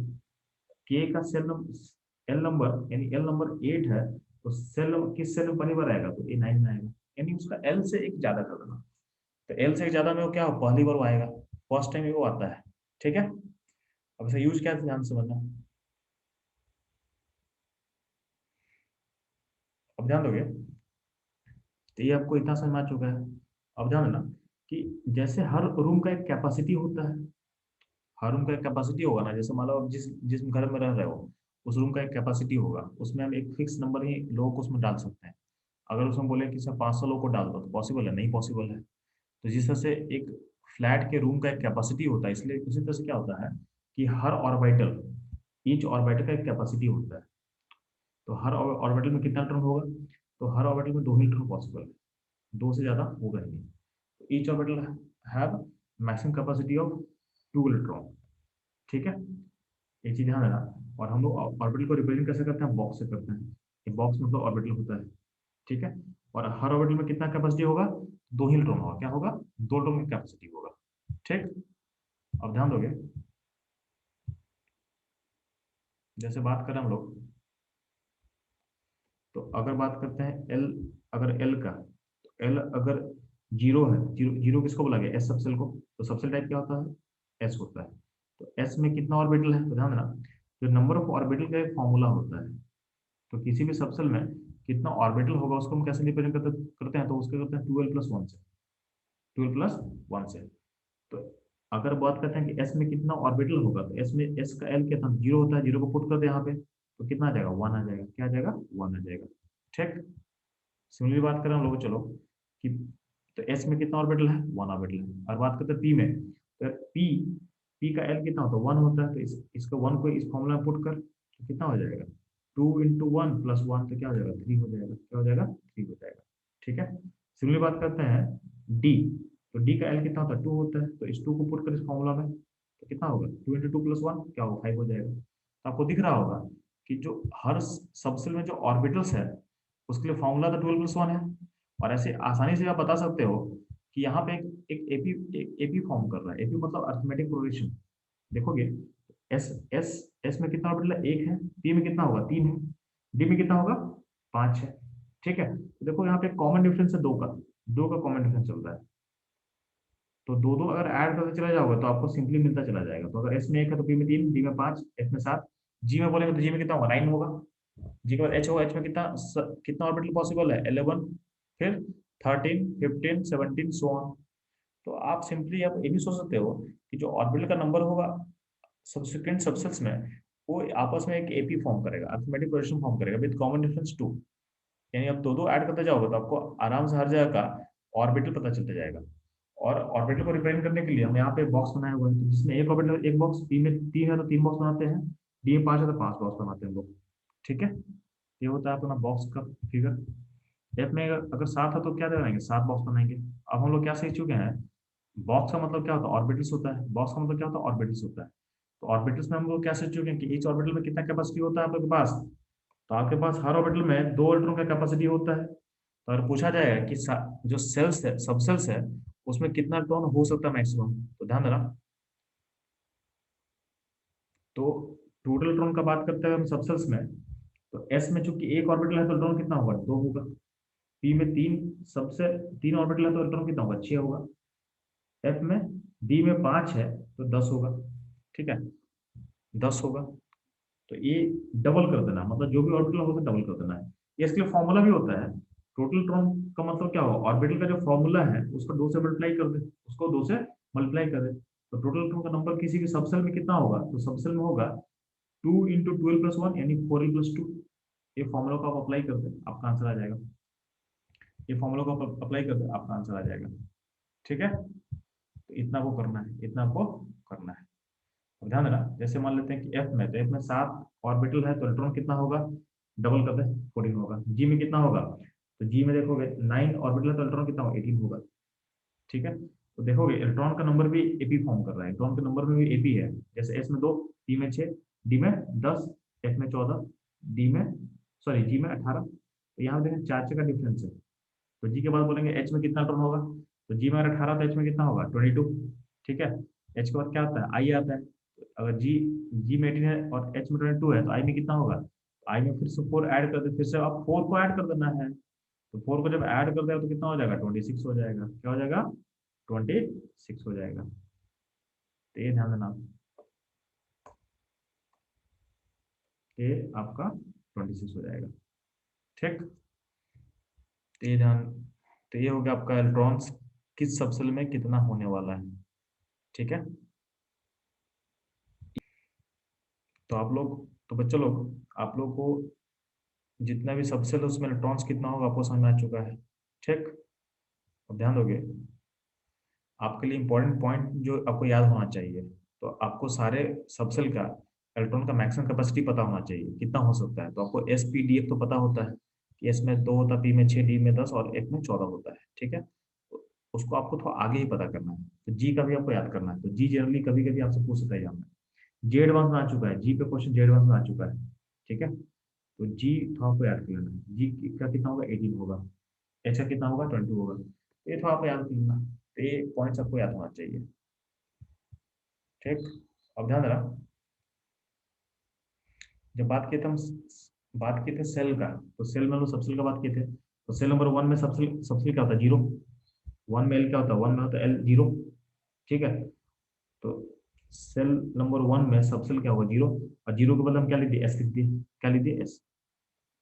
के का सेल नंबर एल नंबर यानी एल नंबर 8 है, तो सेल किस सेल में पहली बार आएगा तो A9 में आएगा, यानी उसका एल से एक ज्यादा कर देना। तो एल से एक ज्यादा में वो क्या हो, पहली बार वो आएगा, फर्स्ट टाइम वो आता है, ठीक है। अब इसे यूज क्या है ध्यान से समझना, अब ध्यान दोगे तो ये आपको इतना समझ में आ चुका है। अब ध्यान देना कि जैसे हर रूम का एक कैपेसिटी होता है, हर रूम का एक कैपेसिटी होगा ना, जैसे मान लो आप जिस जिस घर में रह रहे हो, उस रूम का एक कैपेसिटी होगा, उसमें हम एक फिक्स नंबर ही लोगों को उसमें डाल सकते हैं। अगर उसमें बोले कि सर 500 लोगों को डाल दो, तो पॉसिबल है नहीं पॉसिबल है। तो जिस तरह से एक फ्लैट के रूम का एक कैपेसिटी होता है, इसलिए उसी तरह से क्या होता है कि हर ऑर्बिटल, ईच ऑर्बिटल का एक कैपेसिटी होता है। तो हर ऑर्बिटल में कितना इलेक्ट्रॉन होगा, तो हर ऑर्बिटल में 2 ही इलेक्ट्रॉन पॉसिबल है, 2 से ज्यादा होगा ही नहीं। तो each orbital have maximum capacity of 2 electron, ठीक है। ये चीज ध्यान देना। और हम लोग ऑर्बिटल को रिप्रेजेंट कैसे करते हैं, बॉक्स से करते हैं। ये बॉक्स मतलब ऑर्बिटल होता है, ठीक है। और हर ऑर्बिटल में कितना कैपेसिटी होगा, 2 ही इलेक्ट्रॉन होगा, क्या होगा 2 इलेक्ट्रॉन की कैपेसिटी होगा, ठीक। अब ध्यान दोगे, जैसे बात करें हम लोग, तो अगर बात करते हैं एल, अगर एल का, तो एल अगर जीरो है, जीरो जीरो किसको बोला गया एस सबसेल को, तो सबसेल टाइप क्या होता है एस होता है। तो एस में कितना ऑर्बिटल है, तो ध्यान देना, जो नंबर ऑफ ऑर्बिटल का एक फॉर्मूला होता है। तो किसी भी सबसेल में कितना ऑर्बिटल होगा उसको हम कैसे रिप्रेजेंट करते हैं, तो उसके करते हैं 12+1 से, 12+1 से। तो अगर बात करते हैं कि एस में कितना ऑर्बिटल होगा, तो एस में एस का एल कितना जीरो होता है, जीरो को पुट कर दे यहाँ पे, तो कितना आ जाएगा 1 आ जाएगा, क्या आ जाएगा 1 आ जाएगा, ठीक। सिमिलरली बात करें हम लोग, चलो कि तो एस में कितना ऑर्बिटल है 1 ऑर्बिटल है। और बात करते हैं पी में, तो पी पी का एल कितना होता है 1 होता है, तो इसका 1 को इस फॉर्मूला में पुट कर, तो कितना हो जाएगा 2 × 1 + 1, तो क्या हो जाएगा 3 हो जाएगा, क्या हो जाएगा 3 हो जाएगा, ठीक है। सिमिलरली बात करते हैं डी, तो डी का एल कितना होता है 2 होता है, तो इस 2 को पुट कर इस फॉर्मूला में, तो कितना होगा 2 × 2 + 1 क्या होगा 5 हो जाएगा। तो आपको दिख रहा होगा कि जो हर सबसेल में जो ऑर्बिटल्स है उसके लिए फॉर्मूला तो 12+1 है। और ऐसे आसानी से आप बता सकते हो कि यहाँ पे एक एपी फॉर्म कर रहा है, एपी मतलब अरिथमेटिक प्रोग्रेशन। देखोगे एस एस एस में कितना ऑर्बिटल है 1 है, पी में कितना होगा 3 है, डी में कितना होगा 5 है, ठीक है। तो देखो यहाँ पे कॉमन डिफरेंस है 2 का, 2 का कॉमन डिफरेंस चल रहा है। तो दो दो अगर ऐड करते चला जाओगे तो आपको सिंपली मिलता चला जाएगा। तो अगर एस में 1 है तो पी में 3, डी में 5, एफ में 7, जी में बोलेंगे तो जी में कितना होगा 9 होगा। जी के बाद एच होगा, एच में कितना ऑर्बिटल पॉसिबल है 11, फिर 13, 15, 17 सो ऑन। तो आप सिंपली आप ये भी सोच सकते हो कि जो ऑर्बिटल का नंबर होगा सब्सिक्वेंट सबसेल्स में, वो आपस में एक एपी फॉर्म करेगा, अरिथमेटिक प्रोग्रेशन फॉर्म करेगा विद कॉमन डिफरेंस 2। यानी आप दो दो ऐड करते जाओगे तो आपको आराम से हर जगह का ऑर्बिटल पता चलता जाएगा। और ऑर्बिटल को रिप्रेजेंट करने के लिए हम यहाँ पे बॉक्स बनाए हुए हैं, तो जिसमें एक ऑर्बिटल एक बॉक्स, पी में 3 है तो 3 बॉक्स बनाते हैं, डी में 5 है तो 5 बॉक्स बनाते हैं हम लोग, ठीक है। ये होता है अपना बॉक्स का फिगर। एफ में अगर 7 है तो क्या बनाएंगे 7 बॉक्स बनाएंगे। अब हम लोग क्या सीख चुके हैं, बॉक्स का मतलब क्या होता है ऑर्बिटल्स होता है, बॉक्स का मतलब क्या होता है ऑर्बिटल्स होता है। तो ऑर्बिटल्स में हम लोग क्या सीख चुके हैं कि ईच ऑर्बिटल में कितना कैपेसिटी होता है आपके पास, तो आपके पास हर ऑर्बिटल में 2 इलेक्ट्रॉन का कैपेसिटी होता है। तो अगर पूछा जाएगा कि जो सेल्स है सबसेल्स है उसमें कितना इलेक्ट्रॉन हो सकता है मैक्सिमम, तो ध्यान देना, तो टोटल इलेक्ट्रॉन का बात करते हैं हम सबसेल्स में, तो एस में चूंकि एक ऑर्बिटल है तो इलेक्ट्रॉन कितना होगा 2 होगा। पी में 3, सबसे 3 ऑर्बिटल है तो इलेक्ट्रॉन कितना होगा 6 होगा। एफ में, डी में 5 है तो 10 होगा, ठीक है 10 होगा। तो ये डबल कर देना, मतलब जो भी ऑर्बिटल होगा डबल कर देना है। ये इसके लिए फॉर्मूला भी होता है, टोटल इलेक्ट्रॉन का मतलब क्या होगा ऑर्बिटल का जो फॉर्मूला है उसको 2 से मल्टीप्लाई कर दे, उसको 2 से मल्टीप्लाई कर दे। तो टोटल इलेक्ट्रॉन का नंबर किसी भी सबसेल में कितना होगा, तो सबसेल में होगा 2 × 12+1 यानी 4l+2, ये फॉर्मूला को आप अप्लाई कर दें, आपका आंसर आ जाएगा। ये फॉर्मूला को आप अप्लाई कर दें, आपका आंसर आ जाएगा। ठीक है, तो इतना को करना है, इतना को करना है। अब ध्यान देना, जैसे मान लेते हैं कि एफ में, तो एफ में 7 ऑर्बिटल है, तो इलेक्ट्रॉन कितना होगा, डबल कर दे 14 होगा। जी में कितना होगा, तो जी में देखोगे 9 ऑर्बिटल है, तो इलेक्ट्रॉन कितना होगा, 18 होगा। ठीक है, तो देखोगे इलेक्ट्रॉन का नंबर भी एपी फॉर्म कर रहा है, इलेक्ट्रॉन के नंबर में भी एपी है। जैसे एस में 2, पी में 6, डी में 10, एफ में 14, डी में, सॉरी जी में 18। तो यहाँ देखें 4 का डिफरेंस है। तो जी के बाद बोलेंगे एच में कितना इलेक्ट्रॉन होगा, तो जी में अगर 18 तो एच में कितना होगा, 22। ठीक है, एच के बाद क्या आता है, आई आता है। तो अगर जी में 18 है और एच में 22 है, तो आई में कितना होगा, आई में फिर से 4 ऐड कर दे, फिर से आप 4 को ऐड कर देना है। तो 4 को जब ऐड कर देगा तो कितना हो जाएगा, 26 हो जाएगा। क्या हो जाएगा, 26 हो जाएगा। तो ये ध्यान देना, ये आपका 26 हो जाएगा। ठीक, तो ये ध्यान, तो ये हो गया आपका इलेक्ट्रॉन्स किस सबसेल में कितना होने वाला है। ठीक है, तो आप लोग, तो बच्चों लोग, आप लोग को जितना भी सबसेल है उसमें इलेक्ट्रॉन्स कितना होगा आपको समझ में आ चुका है। ठीक, अब ध्यान दोगे, आपके लिए इंपॉर्टेंट पॉइंट जो आपको याद होना चाहिए, तो आपको सारे सबसेल का इलेक्ट्रॉन का मैक्सिमम कैपेसिटी पता होना चाहिए कितना हो सकता है। तो आपको एस पी डी एफ तो पता होता है कि एस में 2 होता है, पी में 6, डी में 10 और एफ में 14 होता है। ठीक है, तो उसको आपको थोड़ा आगे ही पता करना है। तो जी का भी आपको याद करना है। तो जी जनरली कभी कभी आपसे पूछ सकता है एग्जाम में, जी एडवांस में आ चुका है, जी पे क्वेश्चन जी एडवांस में आ चुका है। ठीक है, तो जी थोड़ा आपको याद कर लेना है। जी का कितना होगा, 18 होगा। एच का कितना होगा, 20 होगा। तो ये थोड़ा आपको याद कर लेना, तो ये पॉइंट्स आपको याद होना चाहिए। ठीक, अब ध्यान देना, जब बात किए थे हम, बात किए थे सेल का, तो सेल में हम लोग सबसेल का बात किए थे। तो सेल नंबर 1 में सबसेल सबसेल क्या होता है, 0। 1 में एल क्या होता है, 1 में होता है एल 0। ठीक है, तो सेल नंबर 1 में सबसेल क्या होगा, 0। और 0 के बदले हम क्या लिख दिए, एस लिख दिए। क्या लिख दिए, एस।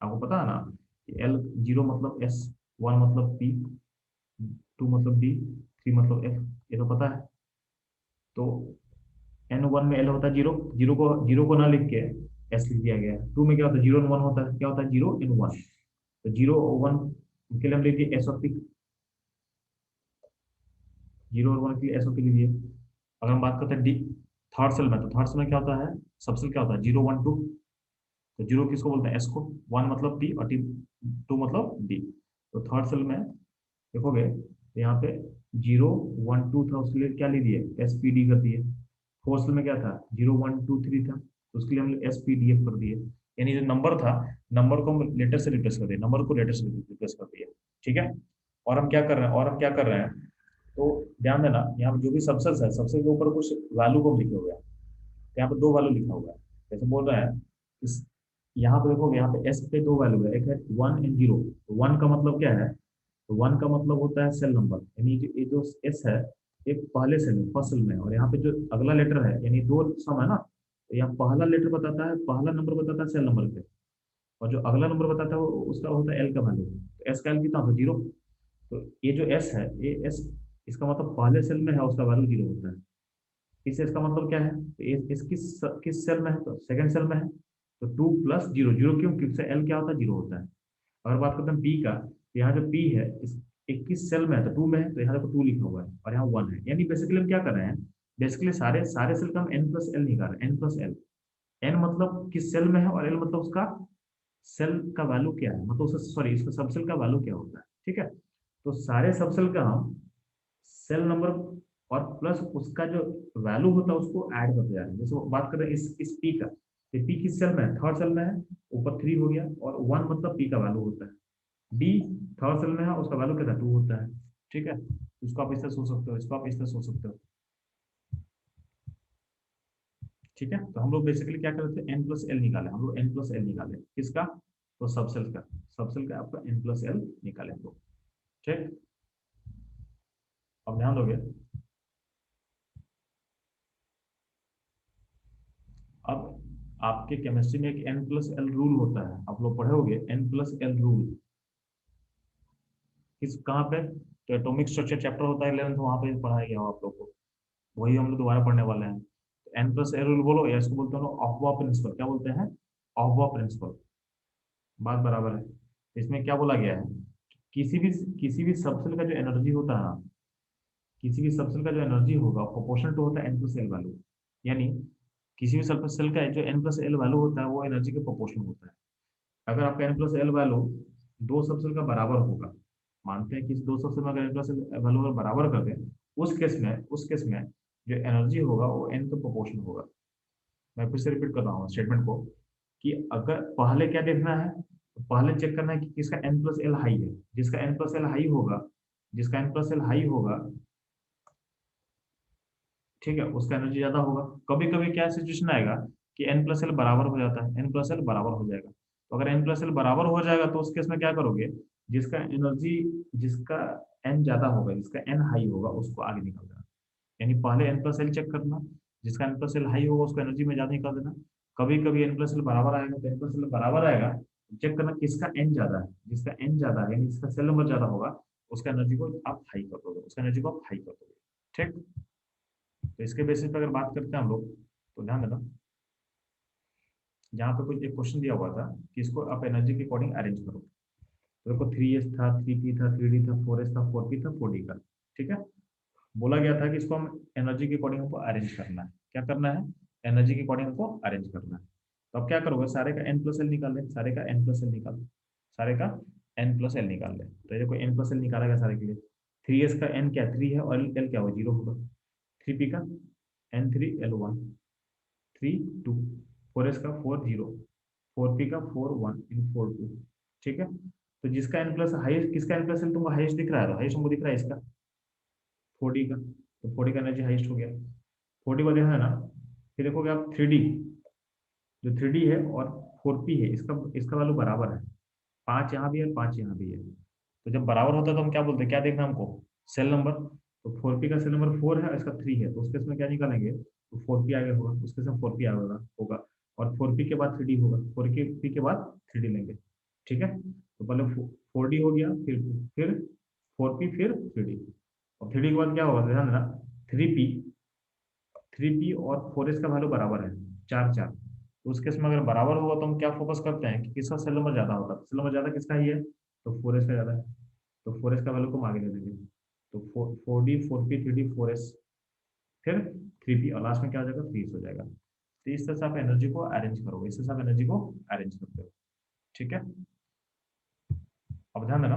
आपको पता है ना कि एल 0 मतलब एस, 1 मतलब पी, 2 मतलब डी, 3 मतलब एफ, ये तो पता है। तो एन 1 में एल होता है 0, 0 को ना लिख के एस लिख दिया गया है। 2 में क्या होता है, 0 1 होता है, क्या होता है, 0 इन 1। तो 0 1 के लिए हम लिख दिए एस और पी, 0 और 1 के लिए एस और पी लिख दिए। अगर हम बात करते हैं डी, थर्ड सेल में, तो थर्ड सेल में क्या होता है, सबसेल क्या होता है, 0 1 2। तो 0 किसको बोलते हैं, एस को, 1 मतलब पी और टी, 2 मतलब डी। तो थर्ड सेल में देखोगे तो यहाँ पे 0 1 2 था, उसके लिए क्या ले दिए, एस पी डी कर दिए। फोर्थ सेल में क्या था, 0 1 2 3 था, तो उसके लिए हम एस पी डी एफ कर दिए। यानी जो नंबर था, नंबर को हम लेटर से रिप्लेस कर दिए, नंबर को लेटर से रिप्लेस कर दिए। ठीक है, और हम क्या कर रहे हैं, और हम क्या कर रहे हैं, तो ध्यान देना, यहाँ पे जो भी सबसेल्स है, सबसेल के ऊपर कुछ वैल्यू को हम लिखे हुए हैं। तो यहाँ पे 2 वैल्यू लिखा हुआ है। जैसे बोल रहे हैं इस, यहाँ पे देखोगे, यहाँ पे एस पे 2 वैल्यू है, एक है 1 एंड 0। तो 1 का मतलब क्या है, तो 1 का मतलब होता है सेल नंबर, यानी ये जो एस है, एक पहले सेल में, फर्स्ट सेल में है। और यहाँ पे जो अगला लेटर है, यानी 2 सम है ना, तो यहाँ पहला लेटर बताता है, पहला नंबर बताता है सेल नंबर पे, और जो अगला नंबर बताता है उसका होता है एल का वैल्यू। तो एस का एल कितना होता है, 0। तो ये जो एस है, ये एस, इसका मतलब पहले सेल में है, उसका वैल्यू 0 होता है। इस एस का मतलब क्या है, तो इस किस सेल में है, तो सेकंड सेल में है। तो 2 प्लस 0, 0 क्यों, क्योंकि एल क्या होता है, 0 होता है। अगर बात करते हैं पी का, तो यहाँ जो पी है इस 21 सेल में है, तो 2 में है, तो यहाँ देखो 2 लिखा हुआ है और यहाँ 1 है। यानी बेसिकली हम क्या कर रहे हैं, बेसिकली सारे सारे सेल का हम एन प्लस एल निकाल रहे हैं, एन प्लस एल। एन मतलब किस सेल में है, और एल मतलब उसका सेल का वैल्यू क्या है, मतलब उसका, सॉरी, इसका सबसेल का वैल्यू क्या होता है। ठीक है, तो सारे सबसेल का हम सेल नंबर और प्लस उसका जो वैल्यू होता है उसको ऐड करते जा रहे हैं। जैसे बात कर रहे हैं इस पी का, तो पी किस सेल में है, थर्ड सेल में है, ऊपर 3 हो गया, और 1 मतलब पी का वैल्यू होता है। डी थर्ड सेल में है, उसका वैल्यू क्या था, 2 होता है। ठीक है, इसको आप इस तरह सोच सकते हो, इसको आप इस तरह सोच सकते हो। ठीक है, तो हम लोग बेसिकली क्या कर रहे थे, एन प्लस एल निकाले, हम लोग एन प्लस एल निकाले किसका, तो सबसेल का, सबसेल का आपका एन प्लस एल निकाले हम लोग। ठीक, अब ध्यान दोगे, अब आपके केमिस्ट्री में एक एन प्लस एल रूल होता है, आप लोग पढ़े होगे एन प्लस एल रूल। किस, कहाँ पे, तो एटॉमिक स्ट्रक्चर चैप्टर होता है 11th, वहां पे पढ़ाया गया हो आप लोग को, वही हम लोग दोबारा पढ़ने वाले हैं। एन प्लस ए रूल बोलो, या इसको बोलते हैं ऑफबॉ प्रिंसिपल, क्या बोलते हैं, ऑफबॉ प्रिंसिपल। बात बराबर है। इसमें क्या बोला गया है, किसी भी सबसेल का जो एनर्जी होता है ना, किसी भी सबसेल का जो एनर्जी होगा प्रोपोर्शनल टू होता है एन प्लस एल वैल्यू। यानी किसी भी सल्फर सेल का जो एन प्लस एल वैल्यू होता है वो एनर्जी के प्रोपोर्शन होता है। अगर आपका एन प्लस एल वैल्यू दो सबसेल का बराबर होगा, मानते हैं कि इस दो सबसेल में अगर एन प्लस एल वैल्यू अगर बराबर कर दें, उस केस में जो एनर्जी होगा वो एन के प्रोपोर्शन होगा। मैं फिर से रिपीट कर रहा हूँ स्टेटमेंट को, कि अगर पहले क्या देखना है, तो पहले चेक करना है कि किसका एन प्लस एल हाई है। जिसका एन प्लस एल हाई होगा, जिसका एन प्लस एल हाई होगा, ठीक है, उसका एनर्जी ज्यादा होगा। कभी कभी क्या सिचुएशन आएगा कि एन प्लस एल बराबर हो जाता है, एन प्लस एल बराबर हो जाएगा। तो अगर एन प्लस एल बराबर हो जाएगा तो उस केस में क्या करोगे, जिसका एनर्जी, जिसका एन ज्यादा होगा, जिसका एन हाई होगा, उसको आगे निकाल देना। यानी पहले एन प्लस एल चेक करना, जिसका एन प्लस एल हाई होगा उसको एनर्जी में ज्यादा निकाल देना। कभी कभी एन प्लस एल बराबर आएगा, तो एन प्लस एल बराबर आएगा, चेक करना किसका एन ज्यादा है। जिसका एन ज्यादा है यानी जिसका सेल नंबर ज्यादा होगा, उसका एनर्जी को आप हाई कर दोगे, उसका एनर्जी को आप हाई कर दोगे। ठीक। तो इसके बेसिस पे अगर बात करते हैं हम लोग, तो ध्यान देना, जहाँ पे कुछ एक क्वेश्चन दिया हुआ था कि इसको आप एनर्जी के अकॉर्डिंग अरेंज करो। तो देखो 3s था, 3p था, 3d था, 4s था, 4p था, 4d का। ठीक है। बोला गया था कि इसको हम एनर्जी के अकॉर्डिंग हमको अरेंज करना है। क्या करना है, एनर्जी के अकॉर्डिंग हमको अरेंज करना है। तो अब क्या करोगे, सारे का एन प्लस एल निकाल ले, सारे का एन प्लस एल निकाल, सारे का एन प्लस एल निकाल ले। तो ये देखो एन प्लस एल निकाला गया सारे के लिए। 3s का एन क्या 3 है और एल क्या हुआ 0 होगा। 3p का n3 l1 3 2, 4s का 4 0, 4p का 4 1 इन 4 2। ठीक है। तो जिसका एन प्लस हाईएस्ट, किसका एन प्लस एल तुमको हाईएस्ट दिख रहा है, तो हाईएस्ट तुमको दिख रहा है इसका 4d का। तो 4d का एनर्जी हाईएस्ट हो गया। 4d को देखा है ना। फिर देखोगे आप 3d, जो 3d है और 4p है, इसका इसका वैल्यू बराबर है। 5 यहाँ भी है, 5 यहाँ भी है। तो जब बराबर होता है तो हम क्या बोलते हैं, क्या देखना हमको, सेल नंबर। तो 4p का सेल नंबर 4 है, इसका 3 है, तो उसके इसमें क्या निकालेंगे, तो 4p आगे होगा, उसके साथ 4p आगे होगा। और 4p के बाद 3d होगा, 4p के बाद 3d लेंगे। ठीक है। तो पहले 4d हो गया, फिर 4p, फिर 3d। और 3d के बाद क्या होगा, ध्यान देना, 3p, 3p और 4s का वैल्यू बराबर है, 4 4। तो उस केस में अगर बराबर होगा तो हम क्या फोकस करते हैं कि किसका सेल नंबर ज्यादा होगा। सेल नंबर ज्यादा किसका ही है, तो 4s का ज्यादा है। तो 4s का वैल्यू को हम आगे ले लेंगे। तो 4d, 4p, 3d, 4s, फिर 3p, और लास्ट में क्या हो जाएगा, 3s हो जाएगा। तो इस तरह से आप एनर्जी को अरेंज करोगे, इस तरह से आप एनर्जी को अरेंज करते हो। ठीक है। अब ध्यान देना,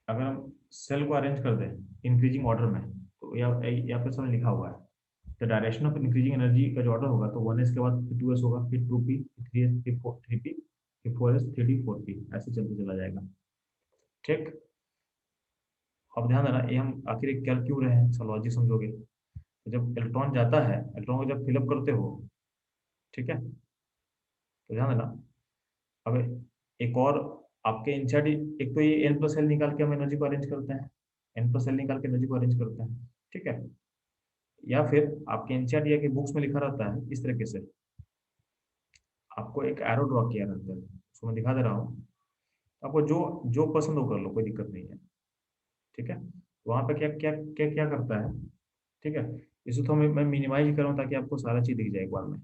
अगर हम सेल को अरेंज कर दें इंक्रीजिंग ऑर्डर में, तो यहाँ पे सब लिखा हुआ है। The direction of increasing energy का जो ऑर्डर होगा, तो 1s के बाद फिर 2s होगा, फिर 2p, फिर 3s, फिर 3p, फिर 4s, 3d, 4p, ऐसे चलते चला जाएगा। ठीक। अब ध्यान देना, ये हम आखिर एक क्या क्यों रहे हैं, इसका लॉजिक समझोगे। तो जब इलेक्ट्रॉन जाता है, इलेक्ट्रॉन को जब फिलअप करते हो, ठीक है, तो ध्यान देना, अब एक और आपके इंसर्ट, एक तो ये एन प्लस एल निकाल के हम एनर्जी को अरेंज करते हैं, एन प्लस एल निकाल के एनर्जी को अरेंज करते हैं। ठीक है। या फिर आपके एनसीईआरटी या के बुक्स में लिखा रहता है इस तरीके से, आपको एक एरो ड्रॉ किया रहता है, उसको मैं दिखा दे रहा हूँ। आपको जो जो पसंद हो कर लो, कोई दिक्कत नहीं है। ठीक है। वहां पे क्या क्या क्या क्या करता है, ठीक है। इसे तो मैं मिनिमाइज करूँ ताकि आपको सारा चीज दिख जाए एक बार में।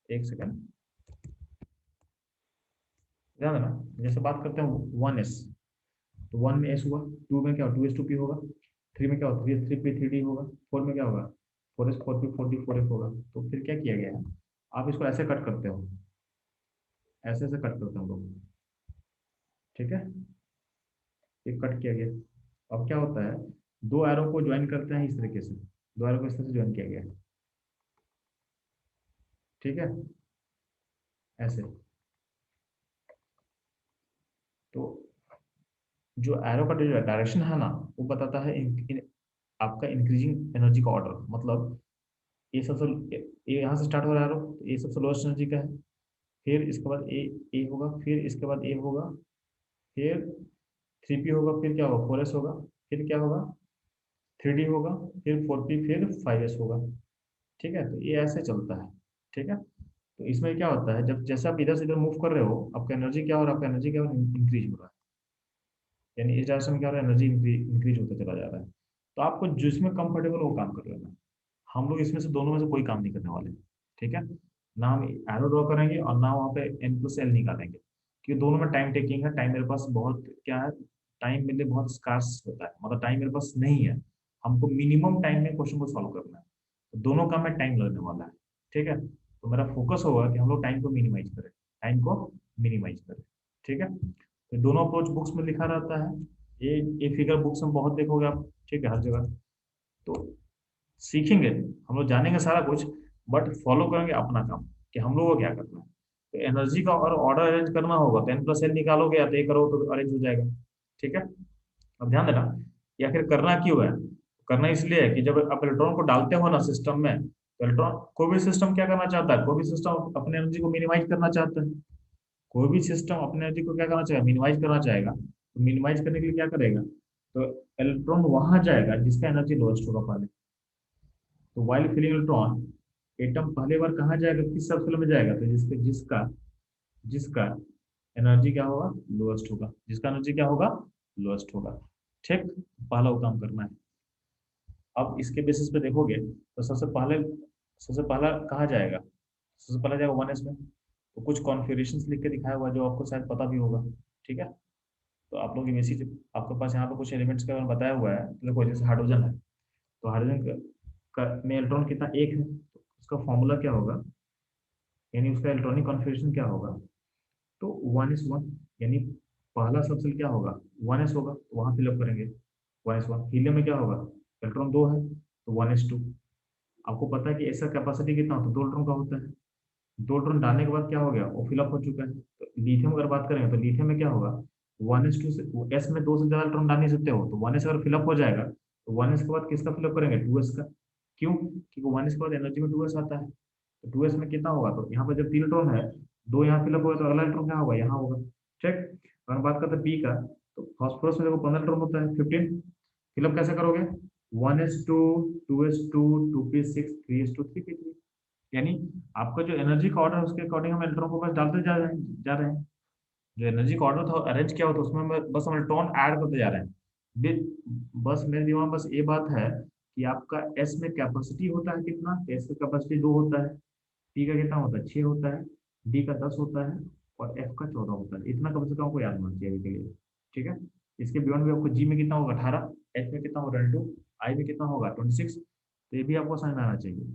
एक सेकंड, ध्यान देना। जैसे बात करते हैं 1s, तो 1 में s हुआ, 2 में क्या होगा, 2s 2p होगा, 3 में क्या होगा, 3s 3p 3d होगा, 4 में क्या होगा, 4s 4p 4d 4f होगा। तो फिर क्या किया गया है, आप इसको ऐसे कट करते हो, ऐसे ऐसे कट करते हो हम लोग। ठीक है। एक कट किया गया। अब क्या होता है, दो एरो को ज्वाइन करते हैं इस तरीके से, दो एरो को इस तरह से ज्वाइन किया गया है। ठीक है। ऐसे। तो जो एरो का जो डायरेक्शन है ना, वो बताता है आपका इंक्रीजिंग एनर्जी का ऑर्डर। मतलब ये सबसे, ये यहाँ से स्टार्ट हो रहा है एरो, तो ये सबसे लोएस्ट एनर्जी का है। फिर इसके बाद ए होगा, फिर इसके बाद ए होगा, फिर 3p होगा, फिर क्या होगा 4s होगा, फिर क्या होगा 3d होगा, फिर 4p, फिर 5s होगा। ठीक है। तो ये ऐसे चलता है। ठीक है। तो इसमें क्या होता है, जब जैसे आप इधर से इधर मूव कर रहे हो, आपका एनर्जी क्या हो रहा है, आपका एनर्जी क्या हो रहा है, इंक्रीज हो रहा है। यानी इस डायरेक्शन में क्या हो रहा है, एनर्जी इंक्रीज होता चला जा रहा है। तो आपको जिसमें कंफर्टेबल वो काम कर लेना। हम लोग इसमें से दोनों में से कोई काम नहीं करने वाले। ठीक है। ना हम एरो ड्रॉ करेंगे और ना वहाँ पे n+l निकालेंगे, क्योंकि दोनों में टाइम टेकिंग है। टाइम मेरे पास बहुत क्या है, टाइम मेरे लिए बहुत स्कार्स होता है, मतलब टाइम मेरे पास नहीं है। हमको मिनिमम टाइम में क्वेश्चन को सॉल्व करना है, तो दोनों काम में टाइम लगने वाला है। ठीक है, तो मेरा फोकस होगा कि हम लोग टाइम को मिनिमाइज करें, टाइम को मिनिमाइज करें। ठीक है, तो दोनों अप्रोच बुक्स में लिखा रहता है। ये फिगर बुक्स में बहुत देखोगे आप, ठीक है, हर जगह। तो सीखेंगे, हम लोग जानेंगे सारा कुछ, बट फॉलो करेंगे अपना काम कि हम लोग को क्या करना है। तो एनर्जी का और ऑर्डर अरेंज करना होगा तो n+l निकालोगे या तो ये करो तो अरेंज हो जाएगा। ठीक है, अब ध्यान देना, या फिर करना क्यों है, करना इसलिए है कि जब आप इलेक्ट्रॉन को डालते हो ना सिस्टम में, तो इलेक्ट्रॉन, कोई भी सिस्टम क्या करना चाहता है, कोई भी सिस्टम अपने एनर्जी को मिनिमाइज करना चाहता है। कोई भी सिस्टम अपने एनर्जी को क्या करना चाहेगा, मिनिमाइज करना चाहेगा। तो मिनिमाइज करने के लिए क्या करेगा, तो इलेक्ट्रॉन वहां जाएगा जिसका एनर्जी लोएस्ट होगा पहले। तो वाइल फिलिंग इलेक्ट्रॉन, एटम पहले बार कहाँ जाएगा, किस सबसेल में जाएगा, तो जिसके जिसका जिसका एनर्जी क्या होगा, लोएस्ट होगा, जिसका एनर्जी क्या होगा, लोएस्ट होगा। ठीक, पहला वो काम करना है। अब इसके बेसिस पे देखोगे तो सबसे पहला कहाँ जाएगा, सबसे पहला जाएगा 1s में। तो कुछ कॉन्फ़िगरेशंस लिख के दिखाया हुआ है जो आपको शायद पता भी होगा। ठीक है, तो आप लोग बेसिक, आपके पास यहाँ पे कुछ एलिमेंट्स के बारे में बताया हुआ है। तो देखो जैसे हाइड्रोजन है, तो हाइड्रोजन में इलेक्ट्रॉन कितना, एक है, तो उसका फॉर्मूला क्या होगा, यानी उसका इलेक्ट्रॉनिक कॉन्फ़िगरेशन क्या होगा, तो 1s1, यानी पहला सबसेल क्या होगा, 1s होगा, तो वहाँ फिलअप करेंगे 1s1। हीलियम में क्या होगा, इलेक्ट्रॉन दो है, तो 1s2। आपको पता है कि ऐसा कैपेसिटी कितना होता है, 2 इलेक्ट्रॉन का होता है। 2 इलेक्ट्रॉन डालने के बाद क्या हो गया, वो फिलअप हो चुका है। तो लिथियम अगर बात करेंगे तो लिथियम में क्या होगा, 1s2 से एस में दो से ज्यादा इलेक्ट्रॉन डाल नहीं सकते हो, तो 1s अगर फिलअप हो जाएगा तो 1s के बाद किसका फिलअप करेंगे, 2s का। क्यों, क्योंकि 1s के बाद एनर्जी में 2s आता है। तो 2s में कितना होगा, तो यहाँ पर जब 3 इलेक्ट्रॉन है, दो यहाँ फिलअप होगा तो अगला इलेक्ट्रॉन क्या होगा, यहाँ होगा। ठीक, अगर बात करते हैं पी का, तो फास्फोरस में देखो 15 इलेक्ट्रॉन होता है, 15। फिलअप कैसे करोगे, 1s2, 2s2, 2p6, 3s2, 3p3। यानी आपका जो एनर्जी का ऑर्डर है उसके अकॉर्डिंग हम इलेक्ट्रॉन को बस डालते जा रहे हैं। जो एनर्जी का ऑर्डर था अरेंज किया हुआ था उसमें बस हम इलेक्ट्रॉन ऐड करते जा रहे हैं। बस मेरे दिमाग में बस ये बात है कि आपका एस में कैपेसिटी होता है कितना, एस का कैपेसिटी 2 होता है, पी का कितना होता है, 6 होता है, डी का 10 होता है, और एफ का 14 होता है। इतना कम से कम आपको याद होना चाहिए अभी के लिए। ठीक है, इसके बियॉन्ड भी आपको जी में कितना होगा, 18, एच में कितना होगा, 22, आई में कितना होगा, 26। तो ये भी आपको समझ में आना चाहिए।